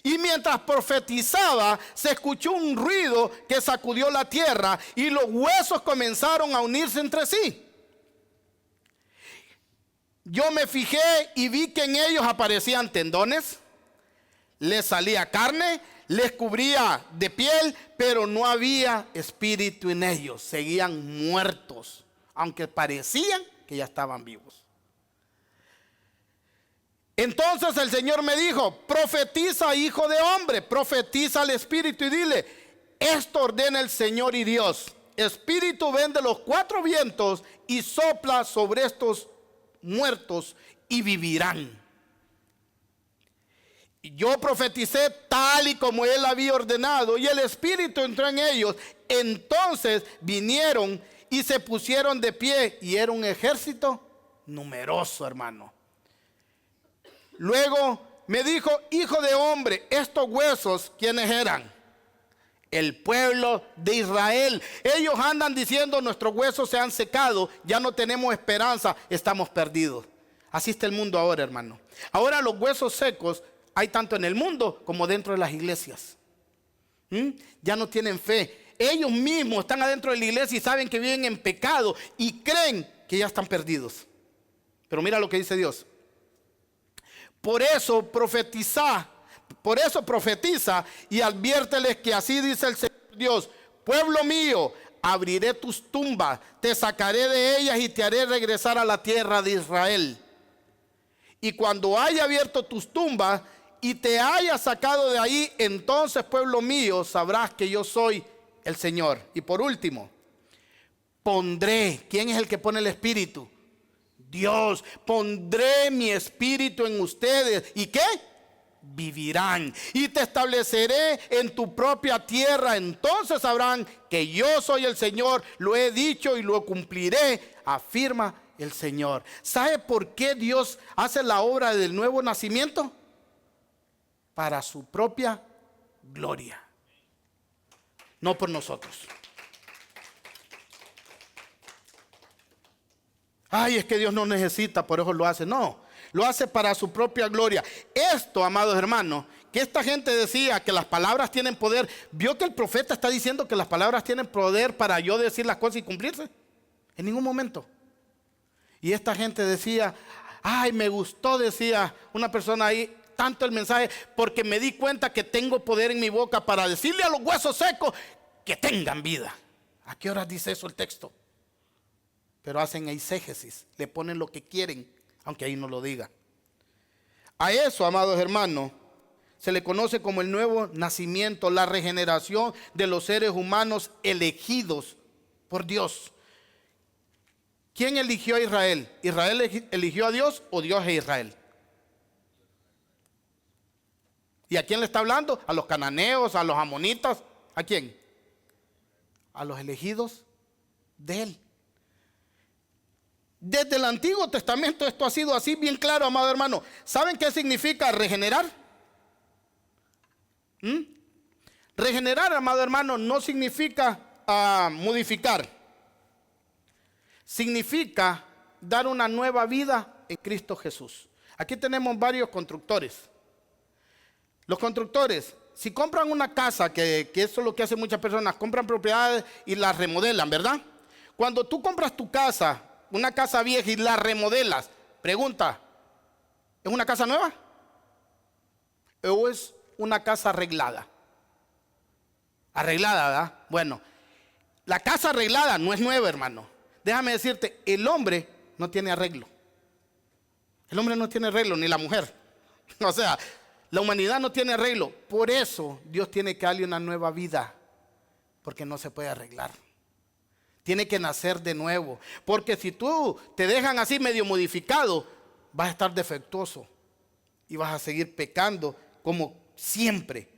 Y mientras profetizaba, se escuchó un ruido que sacudió la tierra y los huesos comenzaron a unirse entre sí. Yo me fijé y vi que en ellos aparecían tendones, les salía carne, les cubría de piel, pero no había espíritu en ellos. Seguían muertos, aunque parecían que ya estaban vivos. Entonces el Señor me dijo, profetiza, hijo de hombre, profetiza al espíritu y dile, esto ordena el Señor y Dios. Espíritu ven de los cuatro vientos y sopla sobre estos muertos y vivirán. Yo profeticé tal y como él había ordenado y el espíritu entró en ellos. Entonces vinieron y se pusieron de pie y era un ejército numeroso, hermano. Luego me dijo, hijo de hombre, estos huesos, ¿quiénes eran? El pueblo de Israel. Ellos andan diciendo, nuestros huesos se han secado, ya no tenemos esperanza, estamos perdidos. Así está el mundo ahora, hermano. Ahora los huesos secos hay tanto en el mundo como dentro de las iglesias. Ya no tienen fe. Ellos mismos están adentro de la iglesia y saben que viven en pecado y creen que ya están perdidos. Pero mira lo que dice Dios. Por eso profetiza y adviérteles que así dice el Señor Dios, pueblo mío, abriré tus tumbas, te sacaré de ellas y te haré regresar a la tierra de Israel. Y cuando haya abierto tus tumbas y te haya sacado de ahí, entonces, pueblo mío, sabrás que yo soy el Señor. Y por último, pondré, ¿quién es el que pone el espíritu? Dios. Pondré mi espíritu en ustedes. ¿Y qué? Vivirán. Y te estableceré en tu propia tierra. Entonces sabrán que yo soy el Señor. Lo he dicho y lo cumpliré, afirma el Señor. ¿Sabe por qué Dios hace la obra del nuevo nacimiento? Para su propia gloria, no por nosotros. Ay, es que Dios no necesita, por eso lo hace. No, lo hace para su propia gloria. Esto, amados hermanos, que esta gente decía que las palabras tienen poder. ¿Vio que el profeta está diciendo que las palabras tienen poder para yo decir las cosas y cumplirse? En ningún momento. Y esta gente decía, ay, me gustó, decía una persona ahí, tanto el mensaje, porque me di cuenta que tengo poder en mi boca para decirle a los huesos secos que tengan vida. ¿A qué horas dice eso el texto? Pero hacen eisegesis, le ponen lo que quieren, aunque ahí no lo diga. A eso, amados hermanos, se le conoce como el nuevo nacimiento, la regeneración de los seres humanos elegidos por Dios. ¿Quién eligió a Israel? ¿Israel eligió a Dios o Dios a Israel? ¿Y a quién le está hablando? A los cananeos, a los amonitas. ¿A quién? A los elegidos de Él. Desde el Antiguo Testamento esto ha sido así bien claro, amado hermano. ¿Saben qué significa regenerar? Regenerar, amado hermano, no significa modificar. Significa dar una nueva vida en Cristo Jesús. Aquí tenemos varios constructores. Los constructores, si compran una casa, que eso es lo que hacen muchas personas, compran propiedades y las remodelan, ¿verdad? Cuando tú compras tu casa, una casa vieja y la remodelas, pregunta, ¿es una casa nueva? ¿O es una casa arreglada? Arreglada, ¿verdad? Bueno, la casa arreglada no es nueva, hermano. Déjame decirte, el hombre no tiene arreglo. El hombre no tiene arreglo, ni la mujer. O sea, la humanidad no tiene arreglo. Por eso Dios tiene que darle una nueva vida, porque no se puede arreglar. Tiene que nacer de nuevo. Porque si tú te dejan así medio modificado, vas a estar defectuoso y vas a seguir pecando como siempre.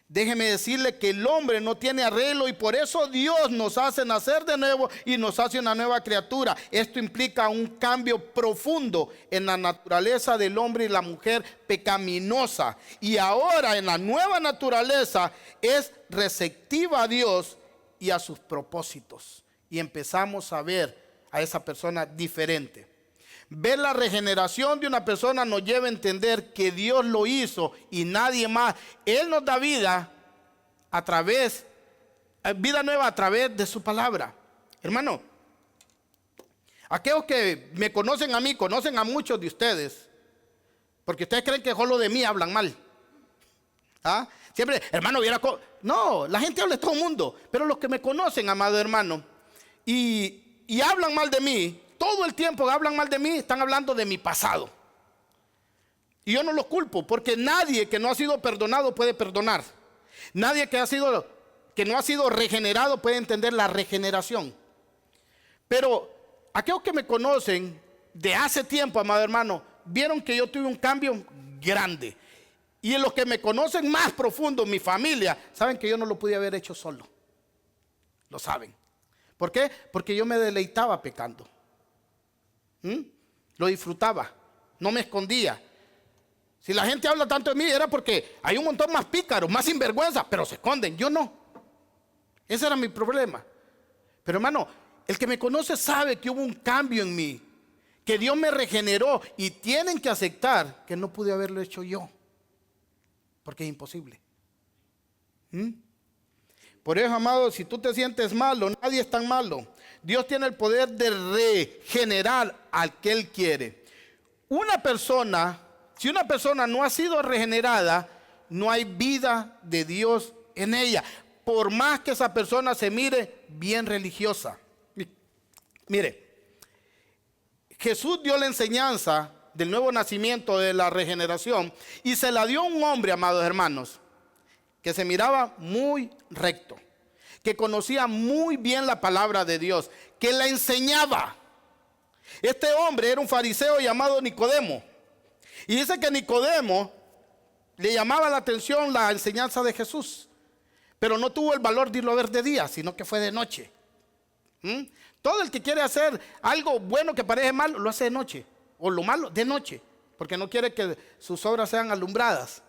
Déjeme decirle que el hombre no tiene arreglo y por eso Dios nos hace nacer de nuevo y nos hace una nueva criatura. Esto implica un cambio profundo en la naturaleza del hombre y la mujer pecaminosa. Y ahora en la nueva naturaleza es receptiva a Dios y a sus propósitos. Y empezamos a ver a esa persona diferente. Ver la regeneración de una persona nos lleva a entender que Dios lo hizo y nadie más. Él nos da vida a través, vida nueva a través de su palabra. Hermano, aquellos que me conocen a mí, conocen a muchos de ustedes, porque ustedes creen que solo de mí hablan mal. ¿Ah? Siempre, hermano, no, la gente habla de todo el mundo, pero los que me conocen, amado hermano, y hablan mal de mí, todo el tiempo que hablan mal de mí, están hablando de mi pasado. Y yo no los culpo, porque nadie que no ha sido perdonado puede perdonar. Nadie que no ha sido regenerado puede entender la regeneración. Pero aquellos que me conocen de hace tiempo, amado hermano, vieron que yo tuve un cambio grande. Y en los que me conocen más profundo, mi familia, saben que yo no lo pude haber hecho solo. Lo saben. ¿Por qué? Porque yo me deleitaba pecando. Lo disfrutaba, no me escondía. Si la gente habla tanto de mí era porque hay un montón más pícaros, más sinvergüenza, pero se esconden, yo no. Ese era mi problema. Pero hermano, el que me conoce sabe que hubo un cambio en mí, que Dios me regeneró y tienen que aceptar que no pude haberlo hecho yo, porque es imposible. Por eso, amado, si tú te sientes malo, nadie es tan malo. Dios tiene el poder de regenerar al que Él quiere. Si una persona no ha sido regenerada, no hay vida de Dios en ella. Por más que esa persona se mire bien religiosa. Mire, Jesús dio la enseñanza del nuevo nacimiento, de la regeneración, y se la dio a un hombre, amados hermanos, que se miraba muy recto, que conocía muy bien la palabra de Dios, que la enseñaba. Este hombre era un fariseo llamado Nicodemo. Y dice que Nicodemo le llamaba la atención la enseñanza de Jesús, pero no tuvo el valor de irlo a ver de día, sino que fue de noche. Todo el que quiere hacer algo bueno que parece malo, lo hace de noche, o lo malo de noche, porque no quiere que sus obras sean alumbradas.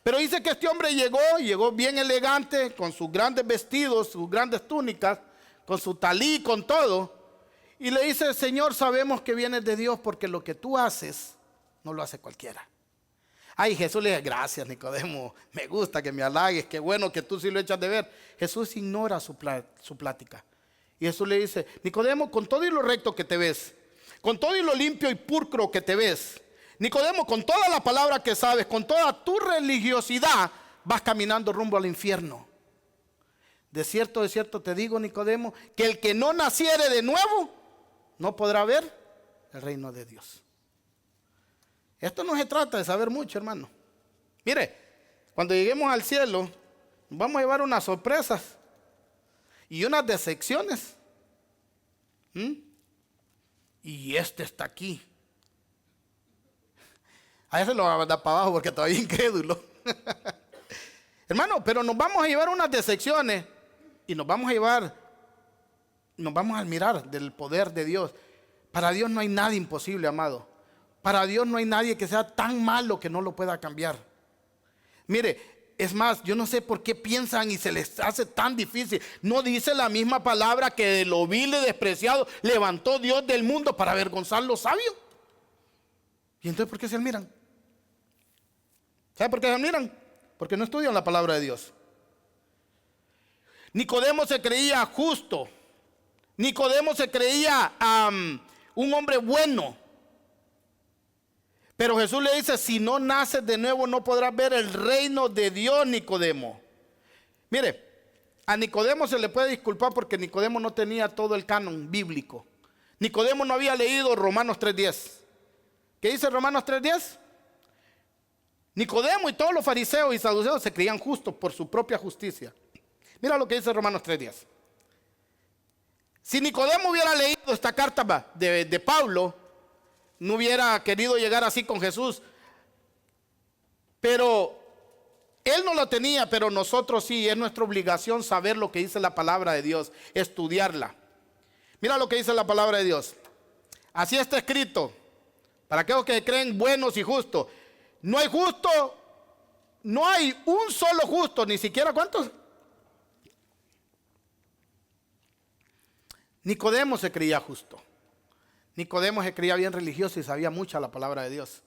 Pero dice que este hombre llegó bien elegante, con sus grandes vestidos, sus grandes túnicas, con su talí, con todo. Y le dice: Señor, sabemos que vienes de Dios, porque lo que tú haces no lo hace cualquiera. Ay, Jesús le dice: gracias, Nicodemo, me gusta que me halagues, qué bueno que tú sí lo echas de ver. Jesús ignora su plática. Y Jesús le dice: Nicodemo, con todo y lo recto que te ves, con todo y lo limpio y pulcro que te ves, Nicodemo, con toda la palabra que sabes, con toda tu religiosidad, vas caminando rumbo al infierno. De cierto te digo, Nicodemo, que el que no naciere de nuevo no podrá ver el reino de Dios. Esto no se trata de saber mucho, hermano. Mire, cuando lleguemos al cielo, nos vamos a llevar unas sorpresas y unas decepciones. Y este está aquí. A ese lo va a mandar para abajo porque todavía es incrédulo. Hermano, pero nos vamos a llevar unas decepciones y nos vamos a admirar del poder de Dios. Para Dios no hay nada imposible, amado. Para Dios no hay nadie que sea tan malo que no lo pueda cambiar. Mire, es más, yo no sé por qué piensan y se les hace tan difícil. No dice la misma palabra que de lo vil y despreciado levantó Dios del mundo para avergonzar los sabios. ¿Y entonces por qué se admiran? ¿Sabe por qué se admiran? Porque no estudian la palabra de Dios. Nicodemo se creía justo. Nicodemo se creía un hombre bueno. Pero Jesús le dice, si no naces de nuevo no podrás ver el reino de Dios, Nicodemo. Mire, a Nicodemo se le puede disculpar porque Nicodemo no tenía todo el canon bíblico. Nicodemo no había leído Romanos 3:10. ¿Qué dice Romanos 3:10? Nicodemo y todos los fariseos y saduceos se creían justos por su propia justicia. Mira lo que dice Romanos 3:10. Si Nicodemo hubiera leído esta carta de Pablo, no hubiera querido llegar así con Jesús. Pero él no lo tenía, pero nosotros sí. Es nuestra obligación saber lo que dice la palabra de Dios, estudiarla. Mira lo que dice la palabra de Dios. Así está escrito, para aquellos que creen buenos y justos. No hay justo, no hay un solo justo, ni siquiera ¿cuántos? Nicodemo se creía justo. Nicodemo se creía bien religioso y sabía mucho la palabra de Dios.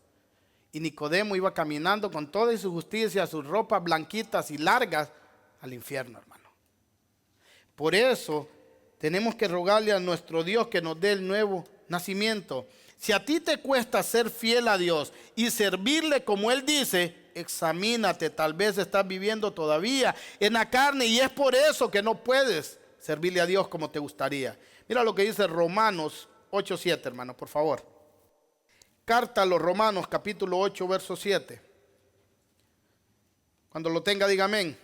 Y Nicodemo iba caminando con toda su justicia, sus ropas blanquitas y largas al infierno, hermano. Por eso tenemos que rogarle a nuestro Dios que nos dé el nuevo nacimiento. Si a ti te cuesta ser fiel a Dios y servirle como Él dice, examínate, tal vez estás viviendo todavía en la carne y es por eso que no puedes servirle a Dios como te gustaría. Mira lo que dice Romanos 8:7, hermano, por favor. Carta a los Romanos, capítulo 8, verso 7. Cuando lo tenga, diga amén.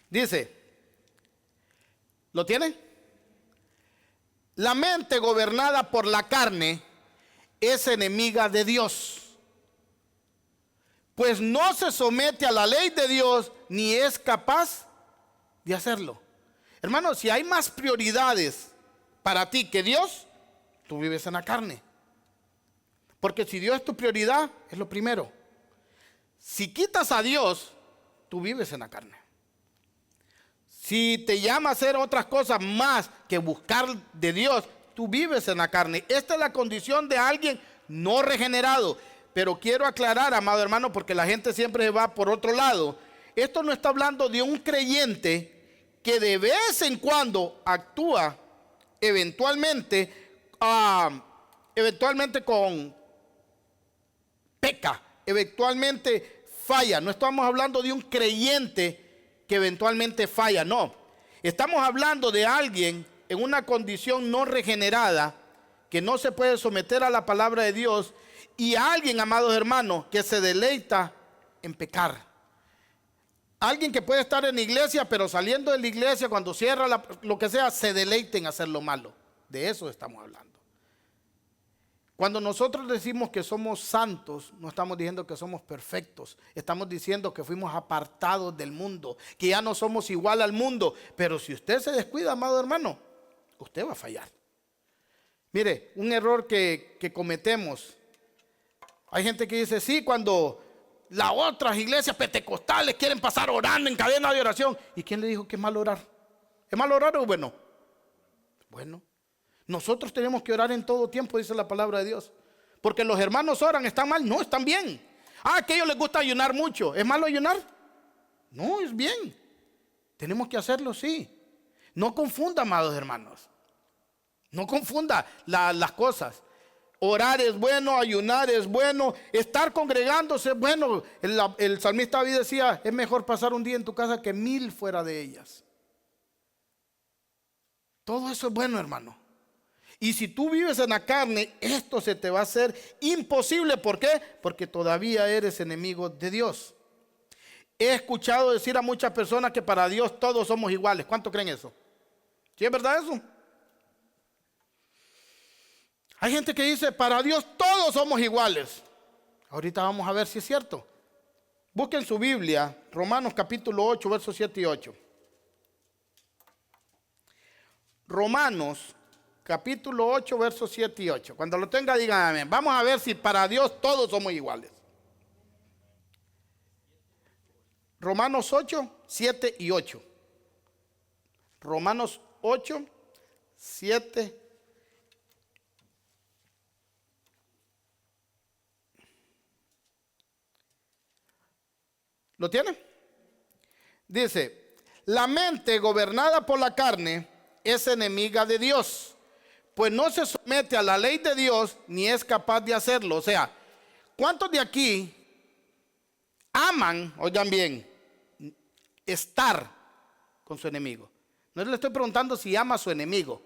Dice, ¿lo tiene? La mente gobernada por la carne es enemiga de Dios, pues no se somete a la ley de Dios ni es capaz de hacerlo. Hermano, si hay más prioridades para ti que Dios, tú vives en la carne. Porque si Dios es tu prioridad, es lo primero. Si quitas a Dios, tú vives en la carne. Si te llama a hacer otras cosas más que buscar de Dios, tú vives en la carne. Esta es la condición de alguien no regenerado. Pero quiero aclarar, amado hermano, porque la gente siempre va por otro lado. Esto no está hablando de un creyente que de vez en cuando actúa eventualmente con peca, eventualmente falla. No estamos hablando de un creyente que eventualmente falla, no. Estamos hablando de alguien en una condición no regenerada, que no se puede someter a la palabra de Dios, y alguien, amados hermanos, que se deleita en pecar. Alguien que puede estar en la iglesia, pero saliendo de la iglesia, cuando cierra lo que sea, se deleita en hacer lo malo. De eso estamos hablando. Cuando nosotros decimos que somos santos, no estamos diciendo que somos perfectos. Estamos diciendo que fuimos apartados del mundo, que ya no somos igual al mundo. Pero si usted se descuida, amado hermano, usted va a fallar. Mire, un error que cometemos. Hay gente que dice, sí, cuando las otras iglesias pentecostales quieren pasar orando en cadena de oración. ¿Y quién le dijo que es malo orar? ¿Es malo orar o bueno? Bueno, nosotros tenemos que orar en todo tiempo, dice la palabra de Dios. Porque los hermanos oran, ¿están mal? No, están bien. Ah, que a ellos les gusta ayunar mucho. ¿Es malo ayunar? No, es bien. Tenemos que hacerlo, sí. No confunda, amados hermanos. No confunda las cosas. Orar es bueno, ayunar es bueno, estar congregándose es bueno. El salmista David decía, es mejor pasar un día en tu casa que 1000 fuera de ellas. Todo eso es bueno, hermano. Y si tú vives en la carne, esto se te va a hacer imposible. ¿Por qué? Porque todavía eres enemigo de Dios. He escuchado decir a muchas personas que para Dios todos somos iguales. ¿Cuántos creen eso? ¿Sí es verdad eso? Hay gente que dice, para Dios todos somos iguales. Ahorita vamos a ver si es cierto. Busquen su Biblia, Romanos capítulo 8, versos 7 y 8. Romanos capítulo 8, versos 7 y 8. Cuando lo tenga, digan amén. Vamos a ver si para Dios todos somos iguales. Romanos 8, 7 y 8. Romanos 8, 7. ¿Lo tiene? Dice, la mente gobernada por la carne es enemiga de Dios, pues no se somete a la ley de Dios ni es capaz de hacerlo. O sea, ¿cuántos de aquí aman, oigan bien, estar con su enemigo? No le estoy preguntando si ama a su enemigo.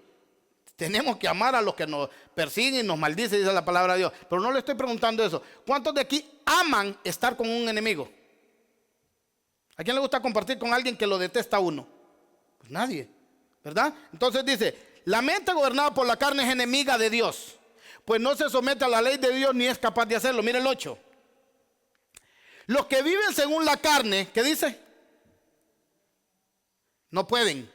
Tenemos que amar a los que nos persiguen y nos maldicen, dice la palabra de Dios. Pero no le estoy preguntando eso. ¿Cuántos de aquí aman estar con un enemigo? ¿A quién le gusta compartir con alguien que lo detesta a uno? Pues nadie, ¿verdad? Entonces dice, la mente gobernada por la carne es enemiga de Dios, pues no se somete a la ley de Dios ni es capaz de hacerlo. Mira el 8. Los que viven según la carne, ¿qué dice? No pueden.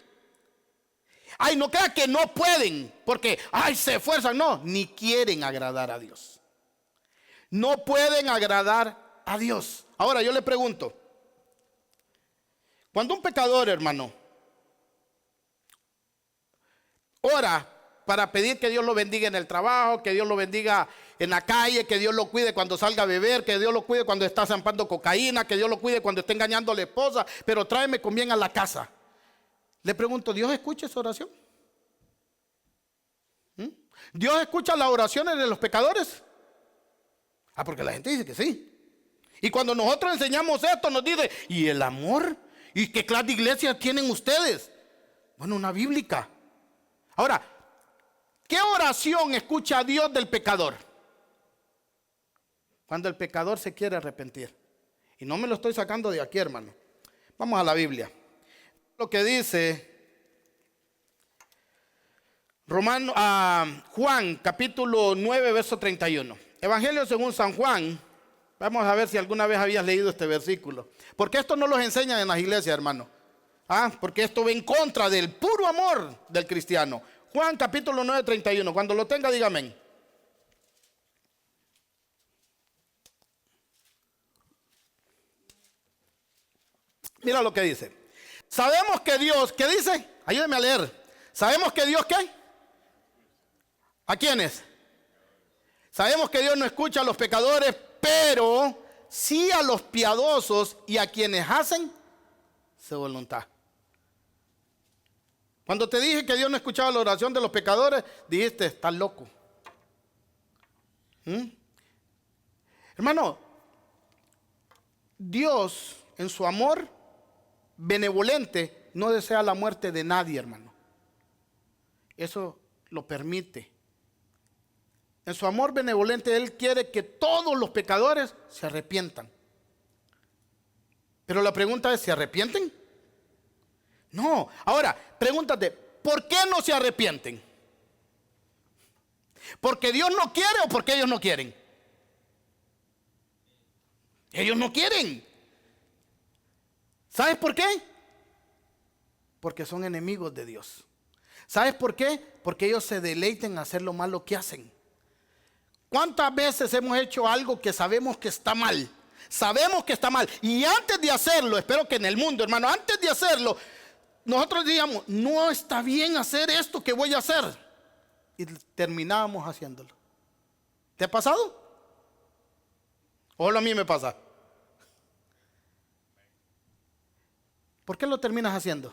Ay, no crea que no pueden, porque, ay, se esfuerzan. No, ni quieren agradar a Dios. No pueden agradar a Dios. Ahora yo le pregunto, cuando un pecador, hermano, ora para pedir que Dios lo bendiga en el trabajo, que Dios lo bendiga en la calle, que Dios lo cuide cuando salga a beber, que Dios lo cuide cuando está zampando cocaína, que Dios lo cuide cuando está engañando a la esposa, pero tráeme con bien a la casa. Le pregunto, ¿Dios escucha esa oración? ¿Dios escucha las oraciones de los pecadores? Ah, porque la gente dice que sí. Y cuando nosotros enseñamos esto, nos dice, ¿y el amor? ¿Y qué clase de iglesia tienen ustedes? Bueno, una bíblica. Ahora, ¿qué oración escucha Dios del pecador? Cuando el pecador se quiere arrepentir. Y no me lo estoy sacando de aquí, hermano. Vamos a la Biblia. Lo que dice Juan capítulo 9, verso 31. Evangelio según San Juan. Vamos a ver si alguna vez habías leído este versículo. Porque esto no los enseñan en las iglesias, hermano. Porque esto va en contra del puro amor del cristiano. Juan capítulo 9, 31. Cuando lo tenga, dígame amén. Mira lo que dice. Sabemos que Dios, ¿qué dice? Ayúdeme a leer. Sabemos que Dios, ¿qué? ¿A quiénes? Sabemos que Dios no escucha a los pecadores, pero sí a los piadosos y a quienes hacen su voluntad. Cuando te dije que Dios no escuchaba la oración de los pecadores, dijiste, estás loco. Hermano, Dios en su amor benevolente no desea la muerte de nadie, hermano. Eso lo permite. En su amor benevolente Él quiere que todos los pecadores se arrepientan. Pero la pregunta es, ¿se arrepienten? No. Ahora, pregúntate, ¿por qué no se arrepienten? ¿Porque Dios no quiere o porque ellos no quieren? Ellos no quieren. ¿Sabes por qué? Porque son enemigos de Dios. ¿Sabes por qué? Porque ellos se deleitan en hacer lo malo que hacen. ¿Cuántas veces hemos hecho algo que sabemos que está mal? Sabemos que está mal. Y antes de hacerlo, espero que en el mundo, hermano, antes de hacerlo, nosotros digamos, no está bien hacer esto que voy a hacer. Y terminábamos haciéndolo. ¿Te ha pasado? ¿O a mí me pasa? ¿Por qué lo terminas haciendo?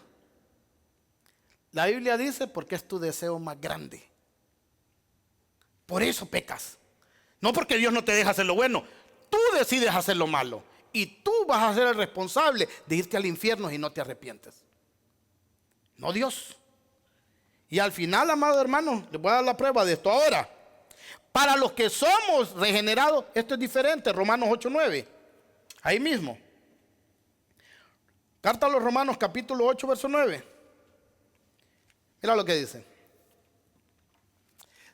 La Biblia dice porque es tu deseo más grande. Por eso pecas. No porque Dios no te deja hacer lo bueno. Tú decides hacer lo malo. Y tú vas a ser el responsable de irte al infierno si no te arrepientes. No Dios. Y al final, amado hermano, les voy a dar la prueba de esto ahora. Para los que somos regenerados, esto es diferente. Romanos 8:9. Ahí mismo. Carta a los Romanos capítulo 8, verso 9. Mira lo que dice.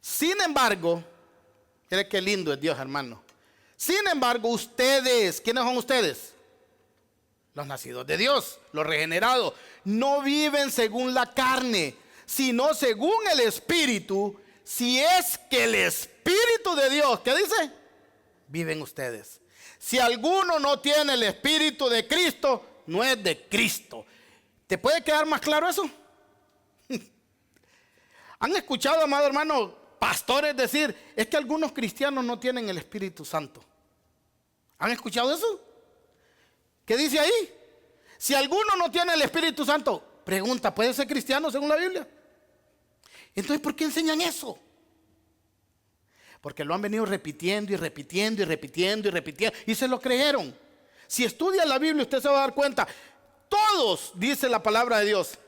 Sin embargo, mire qué lindo es Dios, hermano. Sin embargo, ustedes, ¿quiénes son ustedes? Los nacidos de Dios, los regenerados, no viven según la carne, sino según el Espíritu, si es que el Espíritu de Dios, ¿qué dice? Viven ustedes. Si alguno no tiene el Espíritu de Cristo, no es de Cristo. ¿Te puede quedar más claro eso? ¿Han escuchado, amado hermano, pastores decir, es que algunos cristianos no tienen el Espíritu Santo? ¿Han escuchado eso? ¿Qué dice ahí? Si alguno no tiene el Espíritu Santo, pregunta, ¿puede ser cristiano según la Biblia? Entonces, ¿por qué enseñan eso? Porque lo han venido repitiendo y repitiendo y repitiendo y repitiendo y se lo creyeron. Si estudia la Biblia, usted se va a dar cuenta, todos, dice la palabra de Dios,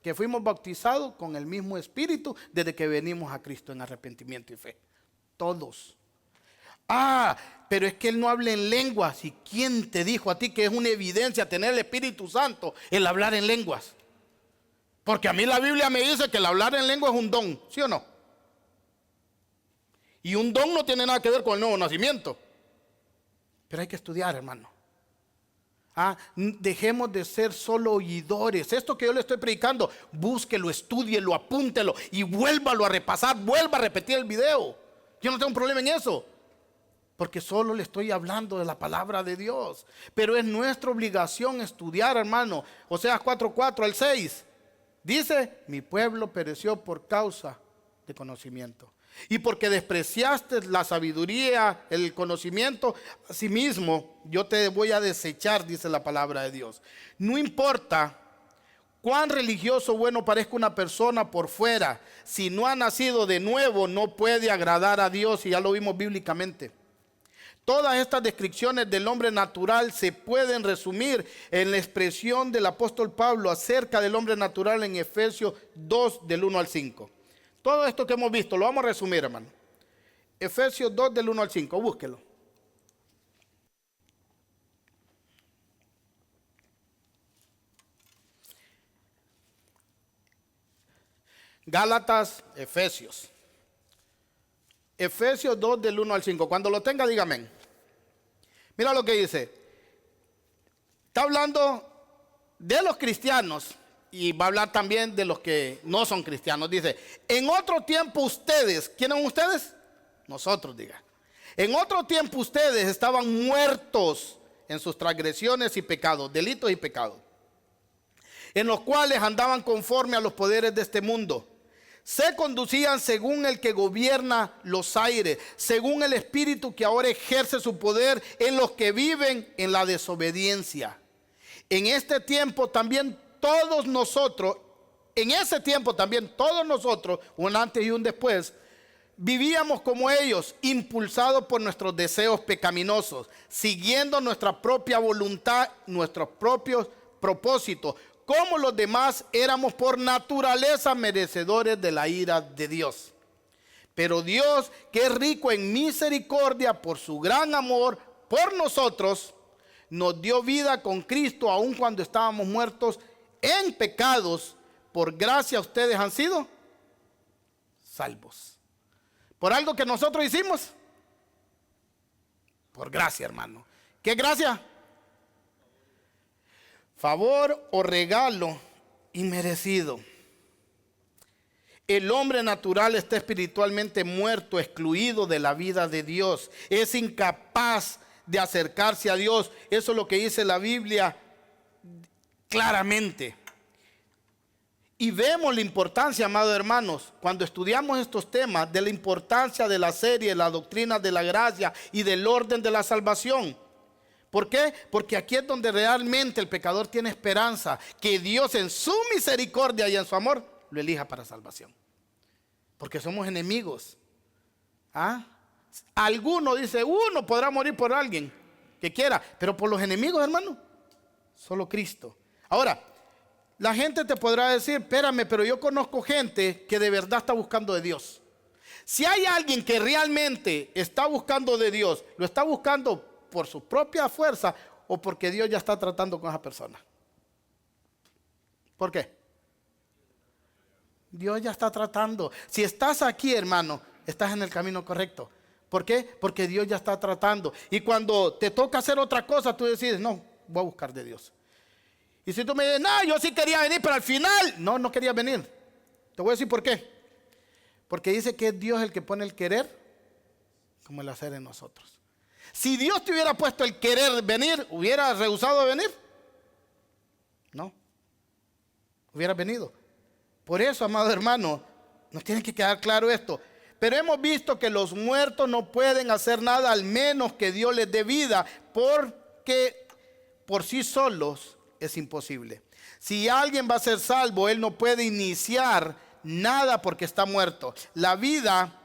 que fuimos bautizados con el mismo Espíritu desde que venimos a Cristo en arrepentimiento y fe. Todos. Pero es que Él no habla en lenguas. ¿Y quién te dijo a ti que es una evidencia tener el Espíritu Santo el hablar en lenguas? Porque a mí la Biblia me dice que el hablar en lengua es un don, ¿sí o no? Y un don no tiene nada que ver con el nuevo nacimiento. Pero hay que estudiar, hermano. Dejemos de ser solo oidores. Esto que yo le estoy predicando, búsquelo, estúdielo, apúntelo y vuélvalo a repasar, vuelva a repetir el video. Yo no tengo un problema en eso, porque solo le estoy hablando de la palabra de Dios. Pero es nuestra obligación estudiar, hermano. Oseas 4:4 al 6. Dice, mi pueblo pereció por causa de conocimiento. Y porque despreciaste la sabiduría, el conocimiento, asimismo yo te voy a desechar, dice la palabra de Dios. No importa cuán religioso o bueno parezca una persona por fuera, si no ha nacido de nuevo no puede agradar a Dios, y ya lo vimos bíblicamente. Todas estas descripciones del hombre natural se pueden resumir en la expresión del apóstol Pablo acerca del hombre natural en Efesios 2 del 1 al 5. Todo esto que hemos visto lo vamos a resumir, hermano. Efesios 2 del 1 al 5, búsquelo. Gálatas, Efesios. Efesios 2 del 1 al 5. Cuando lo tenga, dígame. Mira lo que dice. Está hablando de los cristianos y va a hablar también de los que no son cristianos. Dice, en otro tiempo ustedes, ¿quiénes son ustedes? Nosotros, diga. En otro tiempo ustedes estaban muertos en sus transgresiones y pecados, delitos y pecados, en los cuales andaban conforme a los poderes de este mundo. Se conducían según el que gobierna los aires, según el espíritu que ahora ejerce su poder en los que viven en la desobediencia. En este tiempo también todos nosotros, un antes y un después, vivíamos como ellos, impulsados por nuestros deseos pecaminosos, siguiendo nuestra propia voluntad, nuestros propios propósitos. Como los demás, éramos por naturaleza merecedores de la ira de Dios. Pero Dios, que es rico en misericordia por su gran amor por nosotros, nos dio vida con Cristo aun cuando estábamos muertos en pecados. Por gracia ustedes han sido salvos. ¿Por algo que nosotros hicimos? Por gracia, hermano. ¿Qué gracia? Favor o regalo inmerecido. El hombre natural está espiritualmente muerto, excluido de la vida de Dios. Es incapaz de acercarse a Dios. Eso es lo que dice la Biblia claramente. Y vemos la importancia, amados hermanos, cuando estudiamos estos temas, de la importancia de la serie, la doctrina de la gracia y del orden de la salvación. ¿Por qué? Porque aquí es donde realmente el pecador tiene esperanza, que Dios en su misericordia y en su amor lo elija para salvación. Porque somos enemigos. Alguno dice, uno podrá morir por alguien que quiera, pero por los enemigos, hermano, solo Cristo. Ahora, la gente te podrá decir, espérame, pero yo conozco gente que de verdad está buscando de Dios. Si hay alguien que realmente está buscando de Dios, lo está buscando por su propia fuerza o porque Dios ya está tratando con esa persona. ¿Por qué? Dios ya está tratando. Si estás aquí, hermano, estás en el camino correcto. ¿Por qué? Porque Dios ya está tratando. Y cuando te toca hacer otra cosa, tú decides, no, voy a buscar de Dios. Y si tú me dices, no, yo sí quería venir, pero al final, no quería venir. Te voy a decir por qué. Porque dice que es Dios el que pone el querer como el hacer en nosotros. Si Dios te hubiera puesto el querer venir, ¿hubieras rehusado de venir? No. Hubieras venido. Por eso, amado hermano, nos tiene que quedar claro esto. Pero hemos visto que los muertos no pueden hacer nada al menos que Dios les dé vida, porque por sí solos es imposible. Si alguien va a ser salvo, él no puede iniciar nada porque está muerto. La vida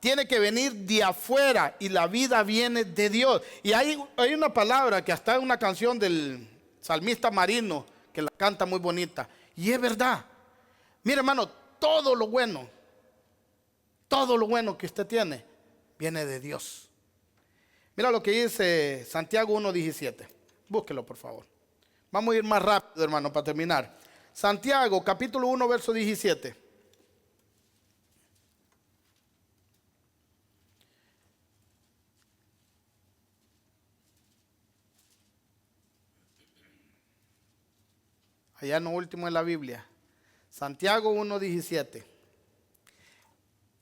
tiene que venir de afuera y la vida viene de Dios. Y hay una palabra que hasta en una canción del salmista Marino que la canta muy bonita. Y es verdad. Mire, hermano, todo lo bueno que usted tiene viene de Dios. Mira lo que dice Santiago 1:17. Búsquelo, por favor. Vamos a ir más rápido, hermano, para terminar. Santiago, capítulo 1, verso 17. Allá en lo último de la Biblia. Santiago 1:17.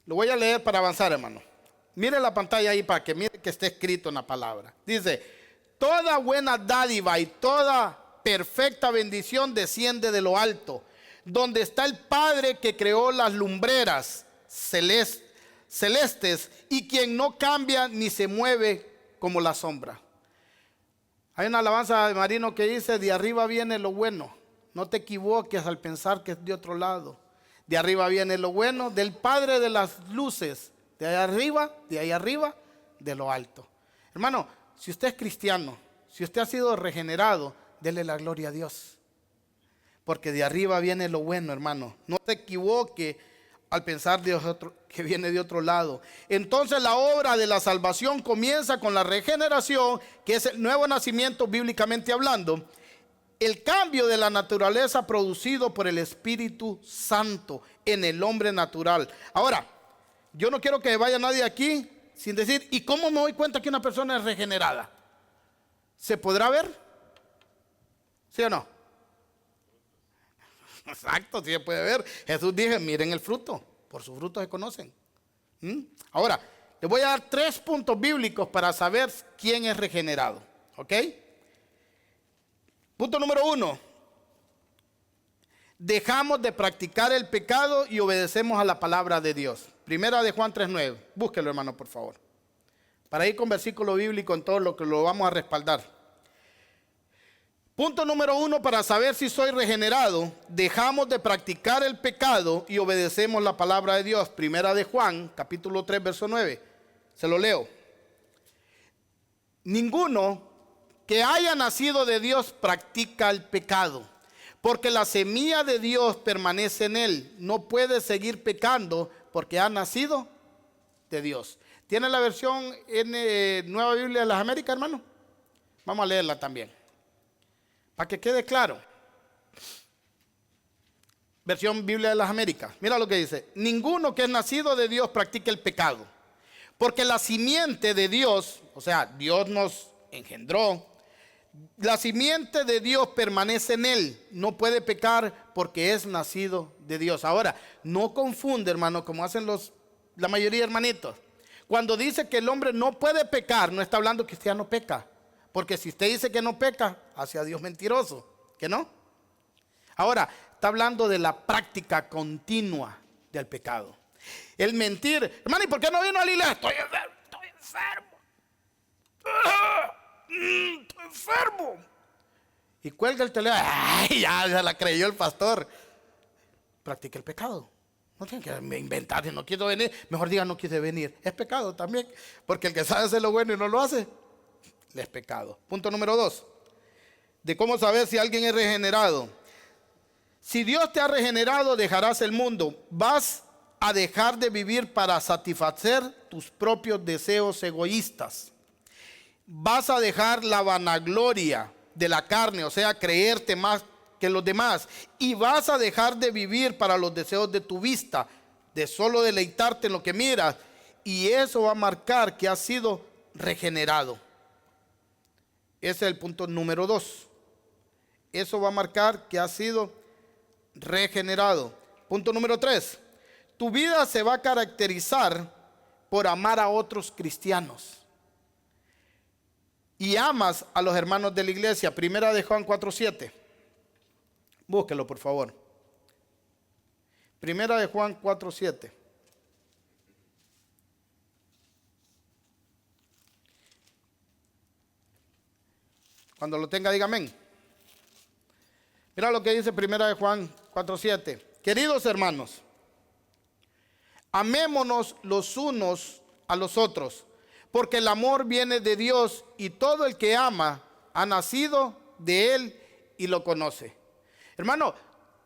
Lo voy a leer para avanzar, hermano. Mire la pantalla ahí para que mire que esté escrito en la palabra. Dice, toda buena dádiva y toda perfecta bendición desciende de lo alto, donde está el Padre que creó las lumbreras celestes y quien no cambia ni se mueve como la sombra. Hay una alabanza de Marino que dice, de arriba viene lo bueno. No te equivoques al pensar que es de otro lado. De arriba viene lo bueno, del Padre de las luces, de ahí arriba, de lo alto. Hermano, si usted es cristiano, si usted ha sido regenerado, dele la gloria a Dios. Porque de arriba viene lo bueno, hermano. No te equivoque al pensar que viene de otro lado. Entonces la obra de la salvación comienza con la regeneración, que es el nuevo nacimiento bíblicamente hablando. El cambio de la naturaleza producido por el Espíritu Santo en el hombre natural. Ahora, yo no quiero que vaya nadie aquí sin decir, ¿y cómo me doy cuenta que una persona es regenerada? ¿Se podrá ver? ¿Sí o no? Exacto, sí se puede ver. Jesús dijo, miren el fruto, por sus frutos se conocen. Ahora, les voy a dar 3 puntos bíblicos para saber quién es regenerado. ¿Ok? Punto número 1. Dejamos de practicar el pecado y obedecemos a la palabra de Dios. Primera de Juan 3:9. Búsquelo, hermano, por favor. Para ir con versículo bíblico en todo lo que lo vamos a respaldar. Punto número 1 para saber si soy regenerado. Dejamos de practicar el pecado y obedecemos la palabra de Dios. Primera de Juan, capítulo 3, verso 9. Se lo leo. Ninguno que haya nacido de Dios practica el pecado, porque la semilla de Dios permanece en él. No puede seguir pecando porque ha nacido de Dios. ¿Tiene la versión en Nueva Biblia de las Américas, hermano? Vamos a leerla también, para que quede claro. Versión Biblia de las Américas. Mira lo que dice. Ninguno que es nacido de Dios practica el pecado, porque la simiente de Dios, o sea, Dios nos engendró, la simiente de Dios permanece en él. No puede pecar porque es nacido de Dios. Ahora, no confunde, hermano, como hacen la mayoría de hermanitos. Cuando dice que el hombre no puede pecar, no está hablando que usted ya no peca. Porque si usted dice que no peca, hace a Dios mentiroso. ¿Que no? Ahora, está hablando de la práctica continua del pecado. El mentir. Hermano, ¿y por qué no vino a la iglesia? Estoy enfermo. Estoy enfermo. Y cuelga el teléfono. Ay, ya se la creyó el pastor. Practica el pecado. No tiene que inventar, si no quiero venir, mejor diga no quiere venir. Es pecado también, porque el que sabe hacer lo bueno y no lo hace, le es pecado. Punto número 2, de cómo saber si alguien es regenerado. Si Dios te ha regenerado, dejarás el mundo. Vas a dejar de vivir para satisfacer tus propios deseos egoístas. Vas a dejar la vanagloria de la carne, o sea, creerte más que los demás, y vas a dejar de vivir para los deseos de tu vista, de solo deleitarte en lo que miras, y eso va a marcar que ha sido regenerado. Ese es el punto número 2. Eso va a marcar que ha sido regenerado. Punto número 3. Tu vida se va a caracterizar por amar a otros cristianos. Y amas a los hermanos de la iglesia. Primera de Juan 4:7. Búsquelo, por favor. Primera de Juan 4:7. Cuando lo tenga, diga amén. Mira lo que dice Primera de Juan 4:7. Queridos hermanos, amémonos los unos a los otros, porque el amor viene de Dios y todo el que ama ha nacido de Él y lo conoce. Hermano,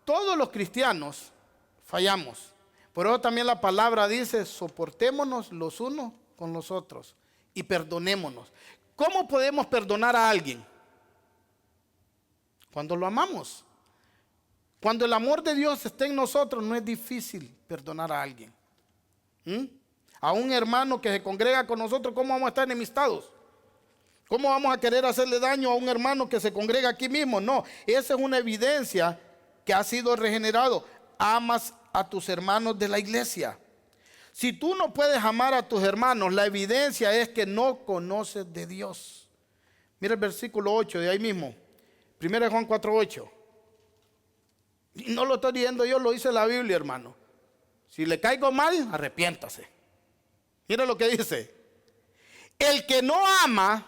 todos los cristianos fallamos. Por eso también la palabra dice, soportémonos los unos con los otros y perdonémonos. ¿Cómo podemos perdonar a alguien? Cuando lo amamos. Cuando el amor de Dios está en nosotros, no es difícil perdonar a alguien. A un hermano que se congrega con nosotros, ¿cómo vamos a estar enemistados? ¿Cómo vamos a querer hacerle daño a un hermano que se congrega aquí mismo? No, esa es una evidencia que ha sido regenerado. Amas a tus hermanos de la iglesia. Si tú no puedes amar a tus hermanos, la evidencia es que no conoces de Dios. Mira el versículo 8 de ahí mismo. 1 Juan 4:8. Y no lo estoy diciendo yo, lo dice la Biblia, hermano. Si le caigo mal, arrepiéntase. Mira lo que dice. El que no ama,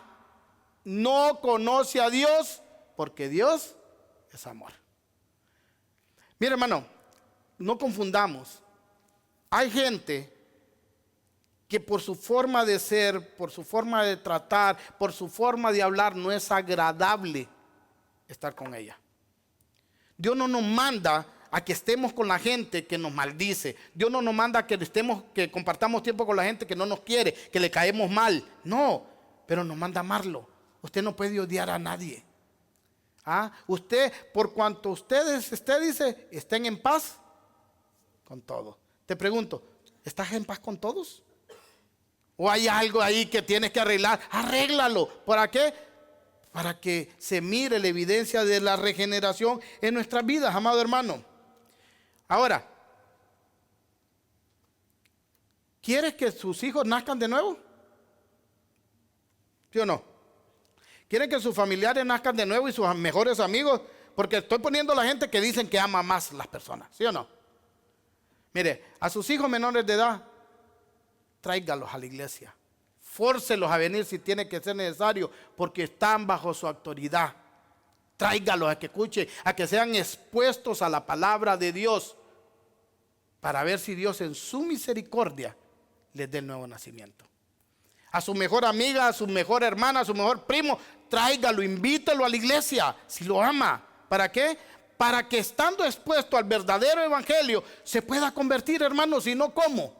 no conoce a Dios, porque Dios es amor. Mira, hermano, no confundamos. Hay gente que por su forma de ser, por su forma de tratar, por su forma de hablar, no es agradable estar con ella. Dios no nos manda a que estemos con la gente que nos maldice. Dios no nos manda a que compartamos tiempo con la gente que no nos quiere, que le caemos mal. No, pero nos manda a amarlo. Usted no puede odiar a nadie. Usted, por cuanto ustedes dice, estén en paz con todos. Te pregunto, ¿estás en paz con todos? ¿O hay algo ahí que tienes que arreglar? Arréglalo. ¿Para qué? Para que se mire la evidencia de la regeneración en nuestras vidas, amado hermano. Ahora, ¿quieres que sus hijos nazcan de nuevo? ¿Sí o no? ¿Quieren que sus familiares nazcan de nuevo y sus mejores amigos? Porque estoy poniendo a la gente que dicen que ama más a las personas, ¿sí o no? Mire, a sus hijos menores de edad, tráigalos a la iglesia. Fórcelos a venir si tiene que ser necesario, porque están bajo su autoridad. Tráigalos a que escuchen, a que sean expuestos a la palabra de Dios, para ver si Dios en su misericordia les dé el nuevo nacimiento. A su mejor amiga, a su mejor hermana, a su mejor primo, tráigalo, invítalo a la iglesia, si lo ama. ¿Para qué? Para que estando expuesto al verdadero evangelio, se pueda convertir, hermanos, si no, ¿cómo?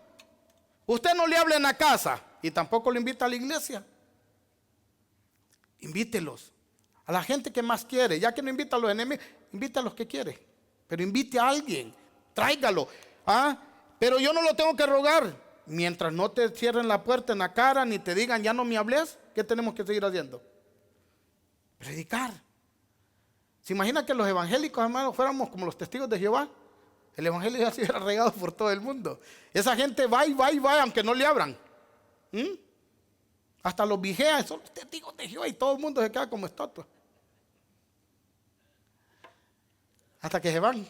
Usted no le habla en la casa y tampoco lo invita a la iglesia. Invítelos a la gente que más quiere. Ya que no invita a los enemigos, invita a los que quiere. Pero invite a alguien, tráigalo. Pero yo no lo tengo que rogar. Mientras no te cierren la puerta en la cara ni te digan ya no me hables, ¿qué tenemos que seguir haciendo? Predicar. ¿Se imagina que los evangélicos, hermanos, fuéramos como los testigos de Jehová? El evangelio ya se hubiera regado por todo el mundo. Esa gente va y va y va, aunque no le abran. Hasta los vigean, son los testigos de Jehová y todo el mundo se queda como estatua. Hasta que se van.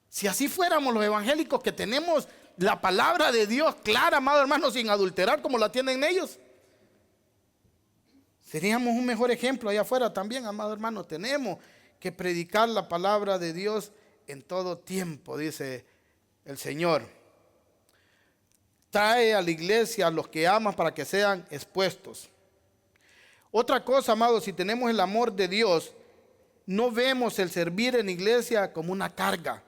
Si así fuéramos los evangélicos que tenemos la palabra de Dios clara, amado hermano, sin adulterar como la tienen ellos, seríamos un mejor ejemplo allá afuera también, amado hermano. Tenemos que predicar la palabra de Dios en todo tiempo, dice el Señor. Trae a la iglesia a los que amas para que sean expuestos. Otra cosa, amado, si tenemos el amor de Dios, no vemos el servir en la iglesia como una carga,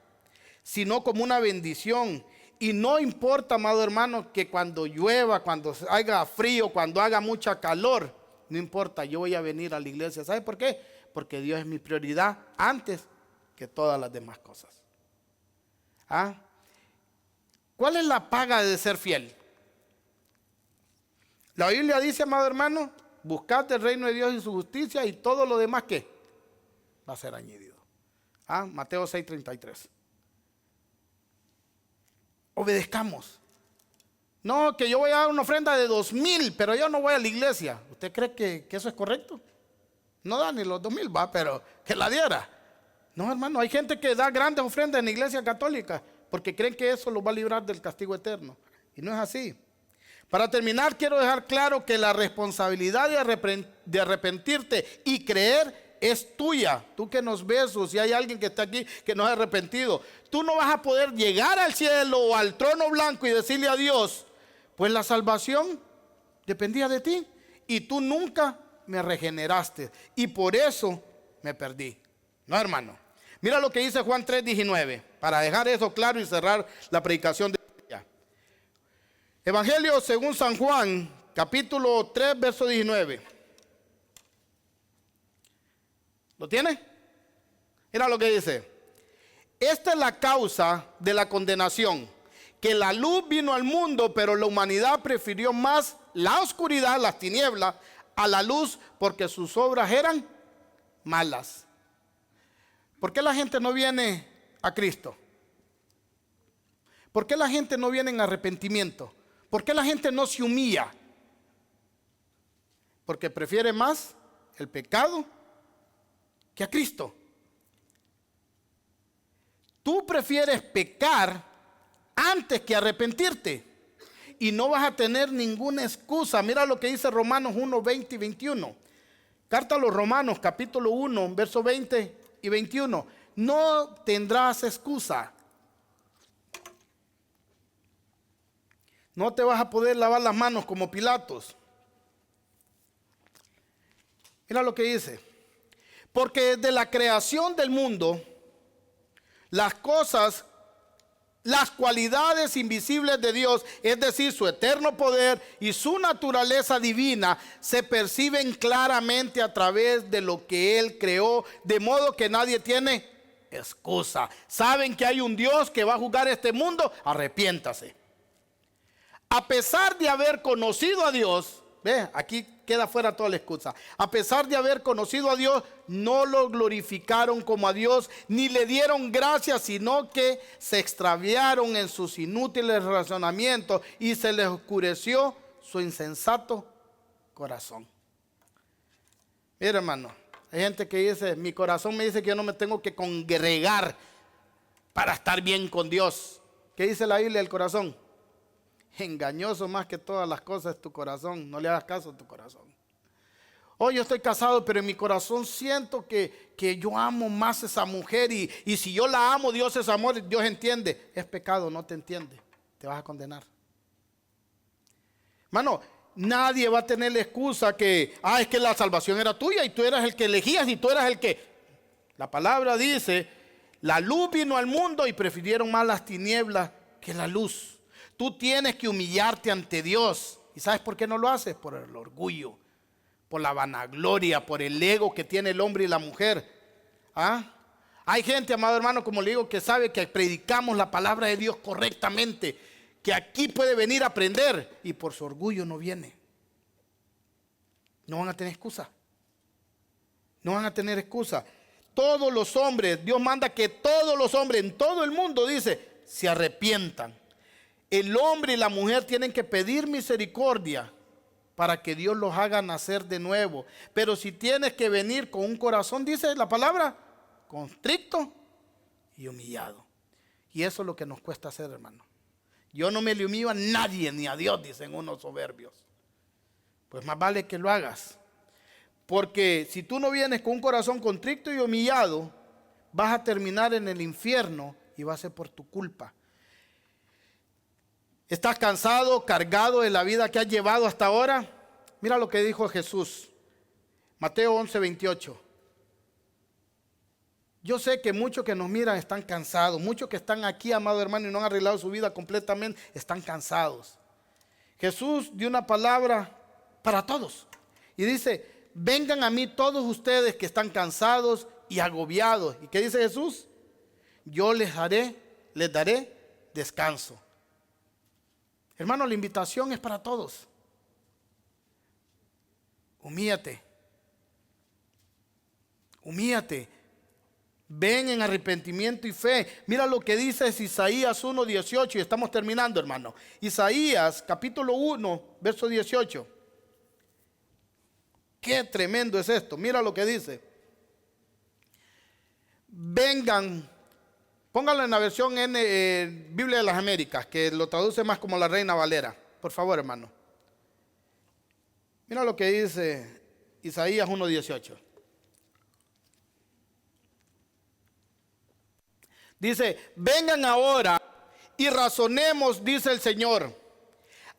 sino como una bendición. Y no importa, amado hermano, que cuando llueva, cuando haga frío, cuando haga mucha calor, no importa, yo voy a venir a la iglesia. ¿Sabe por qué? Porque Dios es mi prioridad antes que todas las demás cosas. ¿Cuál es la paga de ser fiel? La Biblia dice, amado hermano, buscad el reino de Dios y su justicia y todo lo demás, ¿qué? Va a ser añadido. Mateo 6:33. Obedezcamos. No, que yo voy a dar una ofrenda de 2,000, pero yo no voy a la iglesia. ¿Usted cree que eso es correcto? No da ni los 2,000, pero que la diera. No, hermano, hay gente que da grandes ofrendas en la iglesia católica porque creen que eso los va a librar del castigo eterno. Y no es así. Para terminar, quiero dejar claro que la responsabilidad de arrepentirte y creer es tuya. Tú que nos ves, o si hay alguien que está aquí que no es arrepentido, tú no vas a poder llegar al cielo o al trono blanco y decirle a Dios, pues la salvación dependía de ti y tú nunca me regeneraste y por eso me perdí. No, hermano. Mira lo que dice Juan 3:19, para dejar eso claro y cerrar la predicación de hoy día. Evangelio según San Juan, capítulo 3, verso 19. ¿Lo tiene? Mira lo que dice. Esta es la causa de la condenación, que la luz vino al mundo, pero la humanidad prefirió más la oscuridad, las tinieblas, a la luz, porque sus obras eran malas. ¿Por qué la gente no viene a Cristo? ¿Por qué la gente no viene en arrepentimiento? ¿Por qué la gente no se humilla? Porque prefiere más el pecado que a Cristo. Tú prefieres pecar antes que arrepentirte y no vas a tener ninguna excusa. Mira lo que dice Romanos 1, 20 y 21. Carta a los Romanos, capítulo 1, verso 20 y 21. No tendrás excusa. No te vas a poder lavar las manos como Pilatos. Mira lo que dice. Porque desde la creación del mundo, las cosas, las cualidades invisibles de Dios, es decir, su eterno poder y su naturaleza divina, se perciben claramente a través de lo que Él creó, de modo que nadie tiene excusa. ¿Saben que hay un Dios que va a juzgar este mundo? Arrepiéntase. A pesar de haber conocido a Dios, ve, aquí queda fuera toda la excusa. A pesar de haber conocido a Dios, no lo glorificaron como a Dios, ni le dieron gracias, sino que se extraviaron en sus inútiles razonamientos y se les oscureció su insensato corazón. Mira, hermano, hay gente que dice, mi corazón me dice que yo no me tengo que congregar para estar bien con Dios. ¿Qué dice la Biblia del corazón? Engañoso más que todas las cosas es tu corazón. No le hagas caso a tu corazón. Hoy yo estoy casado, pero en mi corazón siento que yo amo más a esa mujer y si yo la amo, Dios es amor, Dios entiende. Es pecado, no te entiende. Te vas a condenar. Hermano, nadie va a tener la excusa que, es que la salvación era tuya y tú eras el que elegías y tú eras el que... La palabra dice, la luz vino al mundo y prefirieron más las tinieblas que la luz. Tú tienes que humillarte ante Dios. ¿Y sabes por qué no lo haces? Por el orgullo, por la vanagloria, por el ego que tiene el hombre y la mujer. Hay gente, amado hermano, como le digo, que sabe que predicamos la palabra de Dios correctamente, que aquí puede venir a aprender y por su orgullo no viene. No van a tener excusa. No van a tener excusa. Todos los hombres, Dios manda que todos los hombres en todo el mundo, dice, se arrepientan. El hombre y la mujer tienen que pedir misericordia para que Dios los haga nacer de nuevo. Pero si tienes que venir con un corazón, dice la palabra, constricto y humillado. Y eso es lo que nos cuesta hacer, hermano. Yo no me le humillo a nadie, ni a Dios, dicen unos soberbios. Pues más vale que lo hagas. Porque si tú no vienes con un corazón constricto y humillado, vas a terminar en el infierno y va a ser por tu culpa. ¿Estás cansado, cargado de la vida que has llevado hasta ahora? Mira lo que dijo Jesús. Mateo 11:28. Yo sé que muchos que nos miran están cansados. Muchos que están aquí, amado hermano, y no han arreglado su vida completamente, están cansados. Jesús dio una palabra para todos. Y dice, vengan a mí todos ustedes que están cansados y agobiados. ¿Y qué dice Jesús? Yo les daré descanso. Hermano, la invitación es para todos. Humíllate. Humíllate. Ven en arrepentimiento y fe. Mira lo que dice Isaías 1:18 y estamos terminando, hermano. Isaías capítulo 1, verso 18. Qué tremendo es esto. Mira lo que dice. Vengan, póngalo en la versión Biblia de las Américas, que lo traduce más como la Reina Valera. Por favor, hermano. Mira lo que dice Isaías 1:18. Dice, vengan ahora y razonemos, dice el Señor.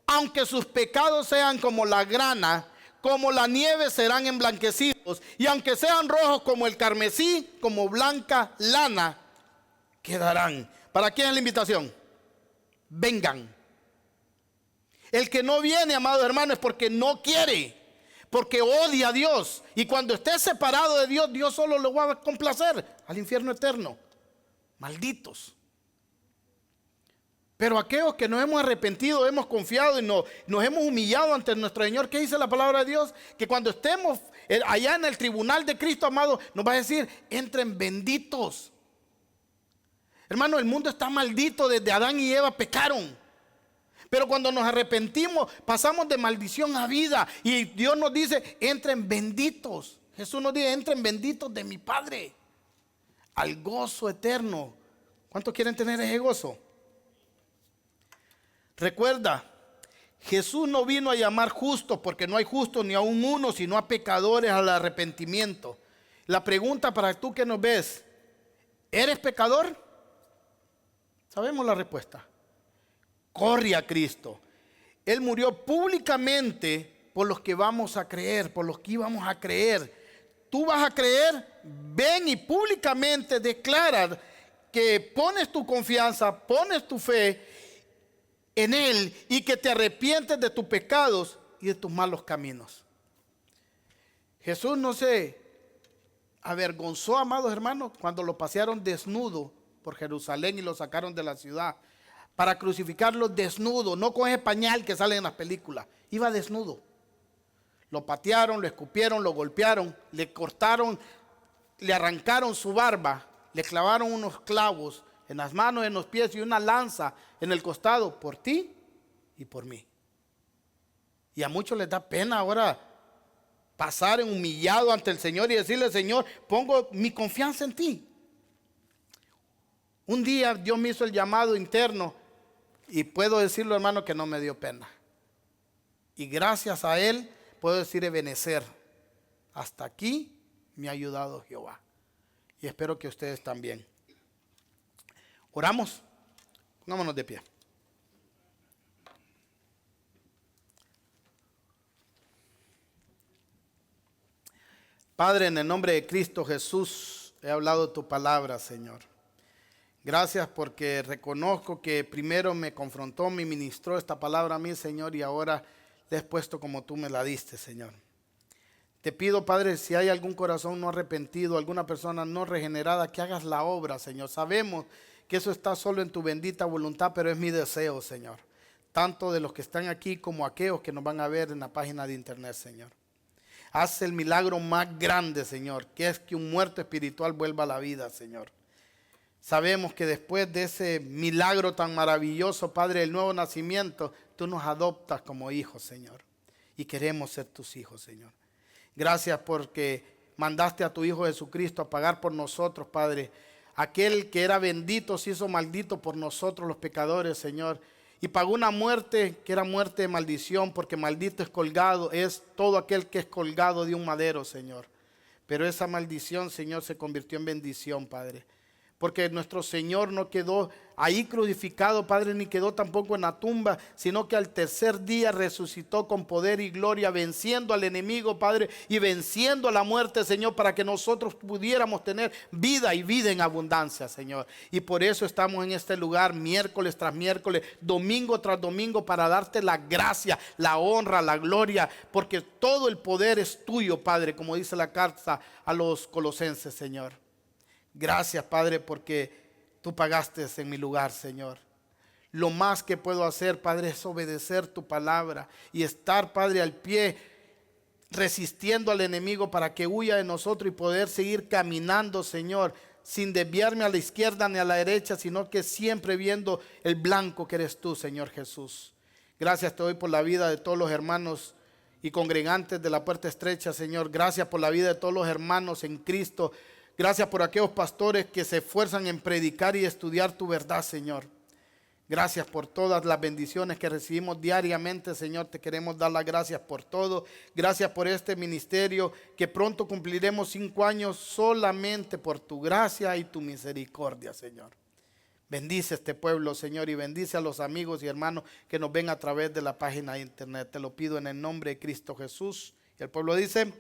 Aunque sus pecados sean como la grana, como la nieve serán emblanquecidos. Y aunque sean rojos como el carmesí, como blanca lana, quedarán. ¿Para quién es la invitación? Vengan. El que no viene, amados hermanos, es porque no quiere, porque odia a Dios. Y cuando esté separado de Dios, Dios solo lo va a complacer al infierno eterno. Malditos. Pero aquellos que nos hemos arrepentido, hemos confiado y nos hemos humillado ante nuestro Señor, ¿qué dice la palabra de Dios? Que cuando estemos allá en el tribunal de Cristo, amado, nos va a decir, entren benditos. Hermano, el mundo está maldito, desde Adán y Eva pecaron. Pero cuando nos arrepentimos, pasamos de maldición a vida. Y Dios nos dice, entren benditos. Jesús nos dice, entren benditos de mi Padre al gozo eterno. ¿Cuántos quieren tener ese gozo? Recuerda, Jesús no vino a llamar justos, porque no hay justos ni aún uno, sino a pecadores al arrepentimiento. La pregunta para tú que nos ves, ¿eres pecador? Sabemos la respuesta. Corre a Cristo. Él murió públicamente por los que vamos a creer, por los que íbamos a creer. Tú vas a creer, ven y públicamente declara que pones tu confianza, pones tu fe en Él y que te arrepientes de tus pecados y de tus malos caminos. Jesús no se avergonzó, amados hermanos, cuando lo pasearon desnudo por Jerusalén y lo sacaron de la ciudad para crucificarlo desnudo, no con ese pañal que sale en las películas, iba desnudo. Lo patearon, lo escupieron, lo golpearon, le cortaron, le arrancaron su barba, le clavaron unos clavos en las manos, en los pies y una lanza en el costado por ti y por mí. Y a muchos les da pena ahora pasar humillado ante el Señor y decirle, Señor, pongo mi confianza en ti. Un día Dios me hizo el llamado interno y puedo decirlo, hermano, que no me dio pena. Y gracias a Él puedo decir Ebenezer, hasta aquí me ha ayudado Jehová. Y espero que ustedes también. Oramos. Pongámonos de pie. Padre, en el nombre de Cristo Jesús, he hablado tu palabra, Señor. Gracias porque reconozco que primero me confrontó, me ministró esta palabra a mí, Señor, y ahora le has puesto como tú me la diste, Señor. Te pido, Padre, si hay algún corazón no arrepentido, alguna persona no regenerada, que hagas la obra, Señor. Sabemos que eso está solo en tu bendita voluntad, pero es mi deseo, Señor. Tanto de los que están aquí como aquellos que nos van a ver en la página de internet, Señor. Haz el milagro más grande, Señor, que es que un muerto espiritual vuelva a la vida, Señor. Sabemos que después de ese milagro tan maravilloso, Padre, el nuevo nacimiento, tú nos adoptas como hijos, Señor. Y queremos ser tus hijos, Señor. Gracias porque mandaste a tu Hijo Jesucristo a pagar por nosotros, Padre. Aquel que era bendito se hizo maldito por nosotros los pecadores, Señor. Y pagó una muerte que era muerte de maldición, porque maldito es colgado, es todo aquel que es colgado de un madero, Señor. Pero esa maldición, Señor, se convirtió en bendición, Padre. Porque nuestro Señor no quedó ahí crucificado, Padre, ni quedó tampoco en la tumba, sino que al tercer día resucitó con poder y gloria, venciendo al enemigo, Padre, y venciendo a la muerte, Señor, para que nosotros pudiéramos tener vida y vida en abundancia, Señor. Y por eso estamos en este lugar miércoles tras miércoles, domingo tras domingo, para darte la gracia, la honra, la gloria, porque todo el poder es tuyo, Padre, como dice la carta a los Colosenses, Señor. Gracias, Padre, porque tú pagaste en mi lugar, Señor. Lo más que puedo hacer, Padre, es obedecer tu palabra y estar, Padre, al pie resistiendo al enemigo para que huya de nosotros y poder seguir caminando, Señor, sin desviarme a la izquierda ni a la derecha, sino que siempre viendo el blanco que eres tú, Señor Jesús. Gracias te doy por la vida de todos los hermanos y congregantes de la Puerta Estrecha, Señor. Gracias por la vida de todos los hermanos en Cristo. Gracias por aquellos pastores que se esfuerzan en predicar y estudiar tu verdad, Señor. Gracias por todas las bendiciones que recibimos diariamente, Señor. Te queremos dar las gracias por todo. Gracias por este ministerio que pronto cumpliremos 5 años solamente por tu gracia y tu misericordia, Señor. Bendice este pueblo, Señor, y bendice a los amigos y hermanos que nos ven a través de la página de internet. Te lo pido en el nombre de Cristo Jesús. Y el pueblo dice,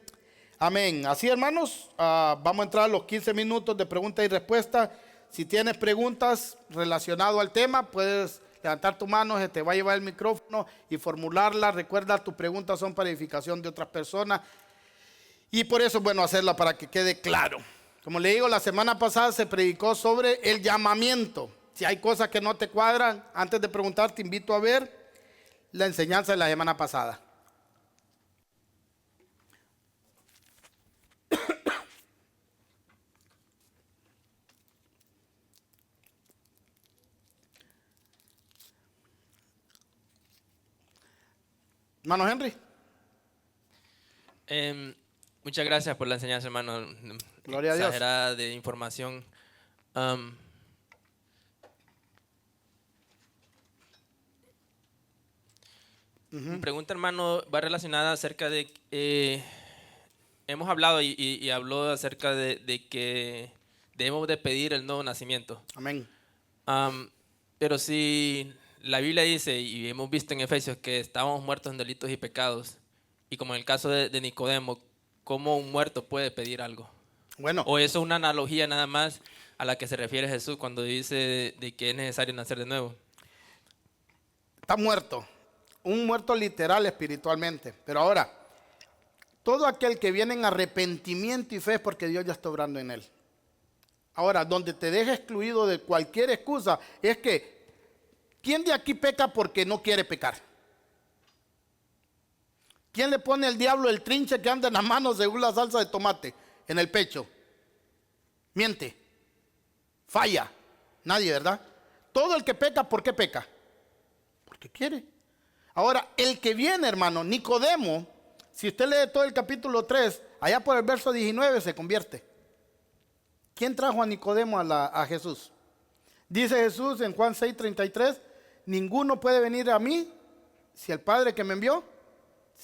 amén. Así, hermanos, vamos a entrar a los 15 minutos de pregunta y respuesta. Si tienes preguntas relacionadas al tema, puedes levantar tu mano, se te va a llevar el micrófono y formularla. Recuerda, tus preguntas son para edificación de otras personas. Y por eso es bueno hacerla para que quede claro. Como le digo, la semana pasada se predicó sobre el llamamiento. Si hay cosas que no te cuadran, antes de preguntar, te invito a ver la enseñanza de la semana pasada. Hermano Henry. Muchas gracias por la enseñanza, hermano. Gloria a Dios. Exagerada de información. Mi pregunta, hermano, va relacionada acerca de... hemos hablado y habló acerca de que debemos de pedir el nuevo nacimiento. Amén. Pero si la Biblia dice, y hemos visto en Efesios, que estábamos muertos en delitos y pecados, y como en el caso de Nicodemo, ¿cómo un muerto puede pedir algo? Bueno. ¿O eso es una analogía nada más a la que se refiere Jesús cuando dice de que es necesario nacer de nuevo? Está muerto. Un muerto literal espiritualmente. Pero ahora, todo aquel que viene en arrepentimiento y fe es porque Dios ya está obrando en él. Ahora, donde te deja excluido de cualquier excusa es que, ¿quién de aquí peca porque no quiere pecar? ¿Quién le pone al diablo el trinche que anda en las manos según la salsa de tomate en el pecho? Miente, falla, nadie, ¿verdad? Todo el que peca, ¿por qué peca? Porque quiere. Ahora, el que viene, hermano, Nicodemo, si usted lee todo el capítulo 3, allá por el verso 19 se convierte. ¿Quién trajo a Nicodemo a Jesús? Dice Jesús en Juan 6:33, ninguno puede venir a mí si el Padre que me envió,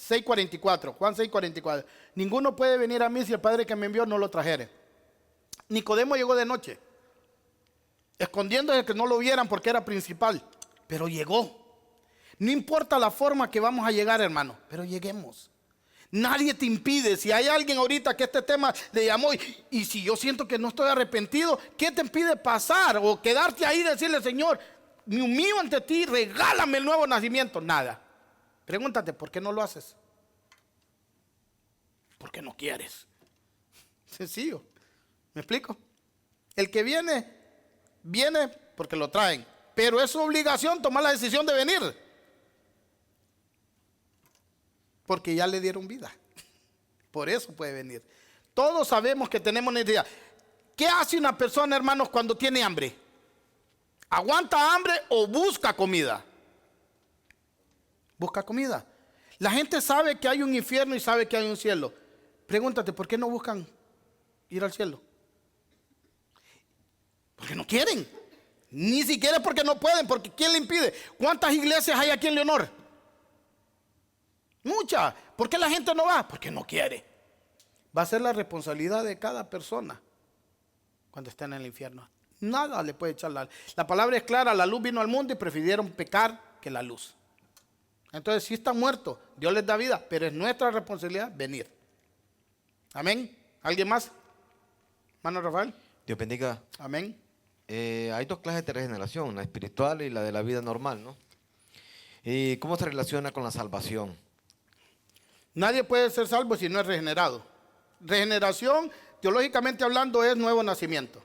6:44, Juan 6:44, ninguno puede venir a mí si el Padre que me envió no lo trajere. Nicodemo llegó de noche, escondiéndose que no lo vieran porque era principal, pero llegó. No importa la forma que vamos a llegar, hermano, pero lleguemos. Nadie te impide. Si hay alguien ahorita que este tema le llamó y si yo siento que no estoy arrepentido, ¿qué te impide pasar o quedarte ahí y decirle, Señor, me humillo ante ti, regálame el nuevo nacimiento? Nada. Pregúntate, ¿por qué no lo haces? Porque no quieres. Sencillo. ¿Me explico? El que viene, viene porque lo traen, pero es su obligación tomar la decisión de venir. Porque ya le dieron vida. Por eso puede venir. Todos sabemos que tenemos necesidad. ¿Qué hace una persona, hermanos, cuando tiene hambre? ¿Aguanta hambre o busca comida? Busca comida. La gente sabe que hay un infierno y sabe que hay un cielo. Pregúntate, ¿por qué no buscan ir al cielo? Porque no quieren. Ni siquiera porque no pueden, porque ¿quién le impide? ¿Cuántas iglesias hay aquí en Leonor? Muchas. ¿Por qué la gente no va? Porque no quiere. Va a ser la responsabilidad de cada persona cuando estén en el infierno. Nada le puede echar la palabra es clara, la luz vino al mundo y prefirieron pecar que la luz. Entonces si están muertos, Dios les da vida, pero es nuestra responsabilidad venir. Amén. ¿Alguien más? Hermano Rafael. Dios bendiga. Amén. Hay 2 clases de regeneración, la espiritual y la de la vida normal, ¿no? ¿Y cómo se relaciona con la salvación? Nadie puede ser salvo si no es regenerado. Regeneración, teológicamente hablando, es nuevo nacimiento.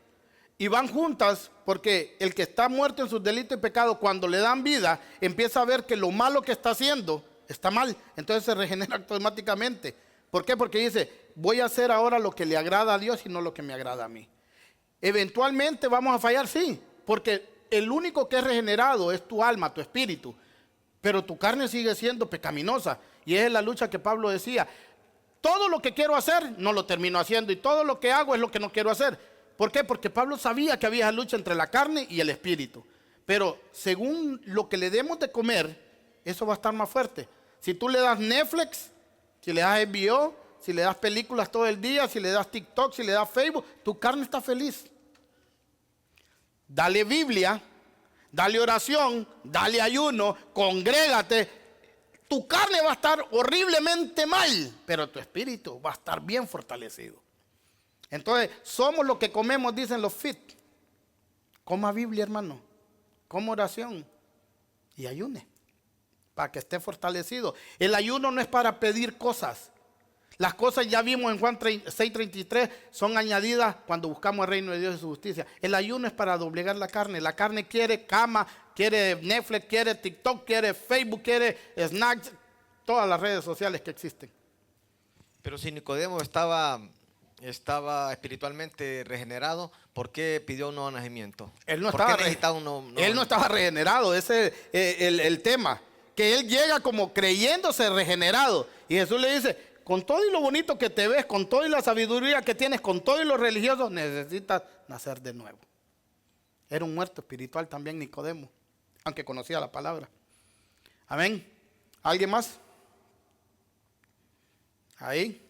Y van juntas porque el que está muerto en sus delitos y pecados, cuando le dan vida, empieza a ver que lo malo que está haciendo está mal. Entonces se regenera automáticamente. ¿Por qué? Porque dice, voy a hacer ahora lo que le agrada a Dios y no lo que me agrada a mí. Eventualmente vamos a fallar, sí, porque el único que es regenerado es tu alma, tu espíritu, pero tu carne sigue siendo pecaminosa. Y es la lucha que Pablo decía, todo lo que quiero hacer no lo termino haciendo y todo lo que hago es lo que no quiero hacer. ¿Por qué? Porque Pablo sabía que había esa lucha entre la carne y el espíritu. Pero según lo que le demos de comer, eso va a estar más fuerte. Si tú le das Netflix, si le das HBO, si le das películas todo el día, si le das TikTok, si le das Facebook, tu carne está feliz. Dale Biblia, dale oración, dale ayuno, congrégate. Tu carne va a estar horriblemente mal, pero tu espíritu va a estar bien fortalecido. Entonces, somos lo que comemos, dicen los fit. Coma Biblia, hermano. Coma oración y ayune para que esté fortalecido. El ayuno no es para pedir cosas. Las cosas ya vimos en Juan 6:33 son añadidas cuando buscamos el reino de Dios y su justicia. El ayuno es para doblegar la carne. La carne quiere cama, quiere Netflix, quiere TikTok, quiere Facebook, quiere snacks, todas las redes sociales que existen. Pero si Nicodemo estaba espiritualmente regenerado, ¿por qué pidió un nuevo nacimiento? Él no ¿Por estaba, qué necesitaba un nuevo él no estaba regenerado, ese es el tema. Que él llega como creyéndose regenerado. Y Jesús le dice, con todo y lo bonito que te ves, con toda y la sabiduría que tienes, con todo y lo religioso, necesitas nacer de nuevo. Era un muerto espiritual también Nicodemo, aunque conocía la palabra. Amén. ¿Alguien más? Ahí.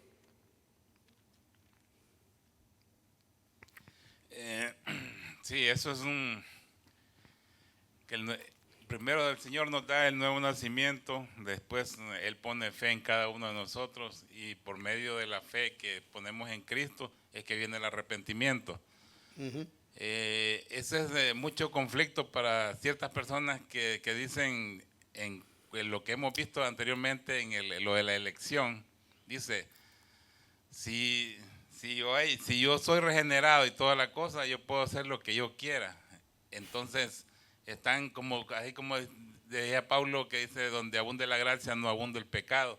Sí, eso es primero el Señor nos da el nuevo nacimiento, después Él pone fe en cada uno de nosotros y por medio de la fe que ponemos en Cristo es que viene el arrepentimiento. Ese es de mucho conflicto para ciertas personas que dicen en lo que hemos visto anteriormente en lo de la elección. Dice, si yo soy regenerado y toda la cosa, yo puedo hacer lo que yo quiera. Entonces, están así como decía Pablo, que dice, donde abunde la gracia, no abunde el pecado.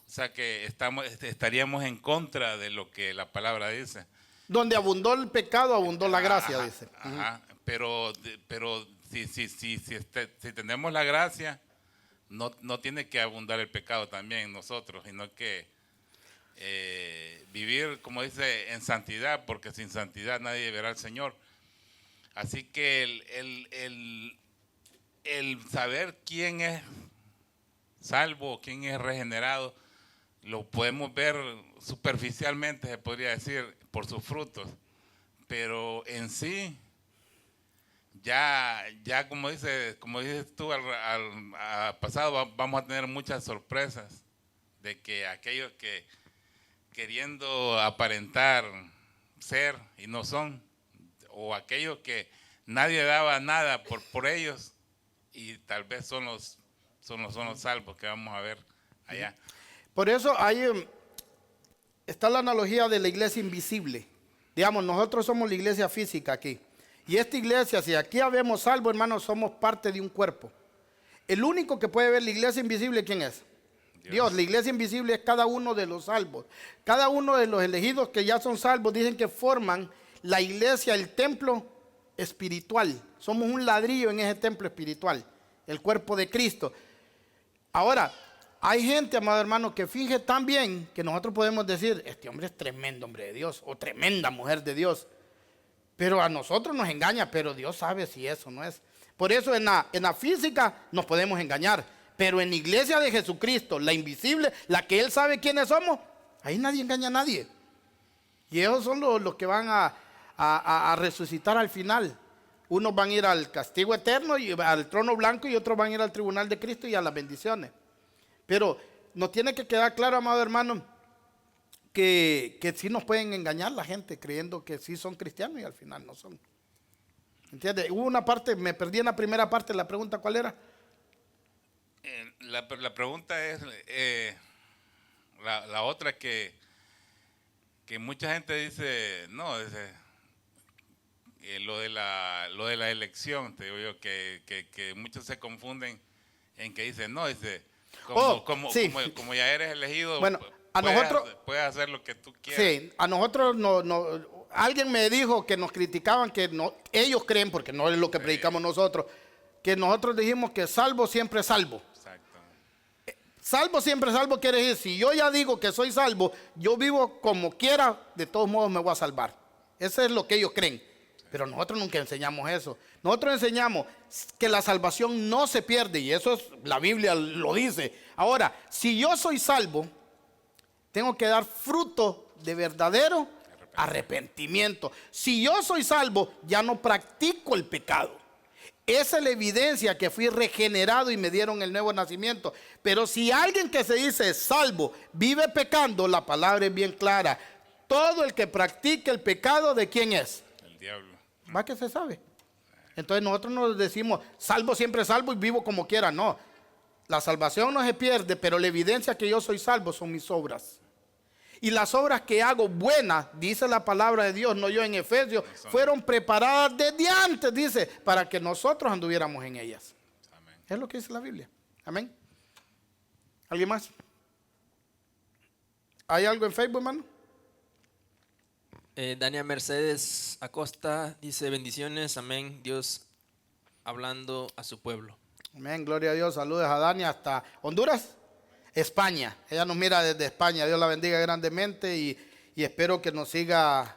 O sea que estaríamos en contra de lo que la palabra dice. Donde abundó el pecado, abundó la gracia, Ajá, dice. Ajá, pero si tenemos la gracia, no tiene que abundar el pecado también en nosotros, sino que vivir, como dice, en santidad, porque sin santidad nadie verá al Señor. Así que el saber quién es salvo, quién es regenerado, lo podemos ver superficialmente, se podría decir, por sus frutos. Pero en sí, ya como dices tú, al pasado vamos a tener muchas sorpresas de que aquellos que queriendo aparentar ser y no son, o aquellos que nadie daba nada por ellos y tal vez son los salvos que vamos a ver allá. Por eso está la analogía de la iglesia invisible. Digamos, nosotros somos la iglesia física aquí. Y esta iglesia, si aquí habemos salvo, hermanos, somos parte de un cuerpo. El único que puede ver la iglesia invisible, ¿quién es? Dios. La iglesia invisible es cada uno de los salvos. Cada uno de los elegidos que ya son salvos dicen que forman la iglesia, el templo espiritual. Somos un ladrillo en ese templo espiritual, el cuerpo de Cristo. Ahora, hay gente, amado hermano, que finge tan bien que nosotros podemos decir, este hombre es tremendo hombre de Dios o tremenda mujer de Dios. Pero a nosotros nos engaña, pero Dios sabe si eso no es. Por eso en la física nos podemos engañar. Pero en la iglesia de Jesucristo, la invisible, la que Él sabe quiénes somos, ahí nadie engaña a nadie. Y esos son los que van a resucitar al final. Unos van a ir al castigo eterno y al trono blanco y otros van a ir al tribunal de Cristo y a las bendiciones. Pero nos tiene que quedar claro, amado hermano, que sí nos pueden engañar la gente creyendo que sí son cristianos y al final no son. ¿Entiendes? Hubo una parte, me perdí en la primera parte, la pregunta, ¿cuál era? La pregunta es la otra que mucha gente dice, no, lo de la elección, te digo yo, que muchos se confunden en que dicen, no, dice, como ya eres elegido, bueno, A nosotros, puedes hacer lo que tú quieras. sí, a nosotros alguien me dijo que nos criticaban, que no, ellos creen, porque no es lo que predicamos nosotros, que nosotros dijimos que salvo siempre salvo. Exacto. Salvo siempre salvo quiere decir, si yo ya digo que soy salvo, yo vivo como quiera, de todos modos me voy a salvar. Eso es lo que ellos creen. Pero nosotros nunca enseñamos eso. Nosotros enseñamos que la salvación no se pierde, y eso es, la Biblia lo dice. Ahora, si yo soy salvo, tengo que dar fruto de verdadero arrepentimiento. Si yo soy salvo, ya no practico el pecado. Esa es la evidencia que fui regenerado y me dieron el nuevo nacimiento. Pero si alguien que se dice salvo vive pecando, la palabra es bien clara. Todo el que practique el pecado, ¿de quién es? El diablo. Va que se sabe. Entonces nosotros nos decimos salvo siempre salvo y vivo como quiera. No, la salvación no se pierde, pero la evidencia que yo soy salvo son mis obras. Y las obras que hago buenas, dice la palabra de Dios, no yo en Efesios, fueron preparadas desde antes, dice, para que nosotros anduviéramos en ellas. Amén. Es lo que dice la Biblia. Amén. ¿Alguien más? ¿Hay algo en Facebook, hermano? Dania Mercedes Acosta dice: bendiciones, amén. Dios hablando a su pueblo. Amén, gloria a Dios. Saludos a Dania hasta Honduras, España. Ella nos mira desde España. Dios la bendiga grandemente y espero que nos siga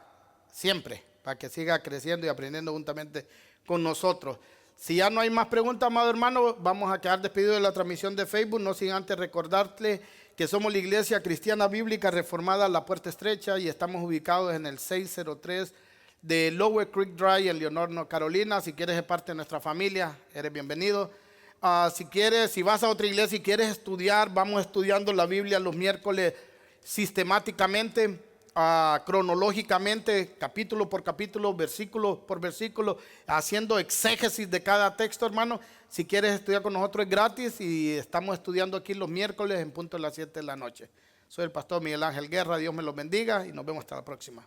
siempre, para que siga creciendo y aprendiendo juntamente con nosotros. Si ya no hay más preguntas, amado hermano, vamos a quedar despedidos de la transmisión de Facebook, no sin antes recordarle que somos la Iglesia Cristiana Bíblica Reformada La Puerta Estrecha y estamos ubicados en el 603 de Lower Creek Drive en Leonor, North Carolina. Si quieres ser parte de nuestra familia, eres bienvenido. Si vas a otra iglesia y quieres estudiar, vamos estudiando la Biblia los miércoles sistemáticamente, cronológicamente, capítulo por capítulo, versículo por versículo, haciendo exégesis de cada texto, hermano. Si quieres estudiar con nosotros es gratis y estamos estudiando aquí los miércoles en punto de las 7 de la noche. Soy el pastor Miguel Ángel Guerra, Dios me los bendiga y nos vemos hasta la próxima.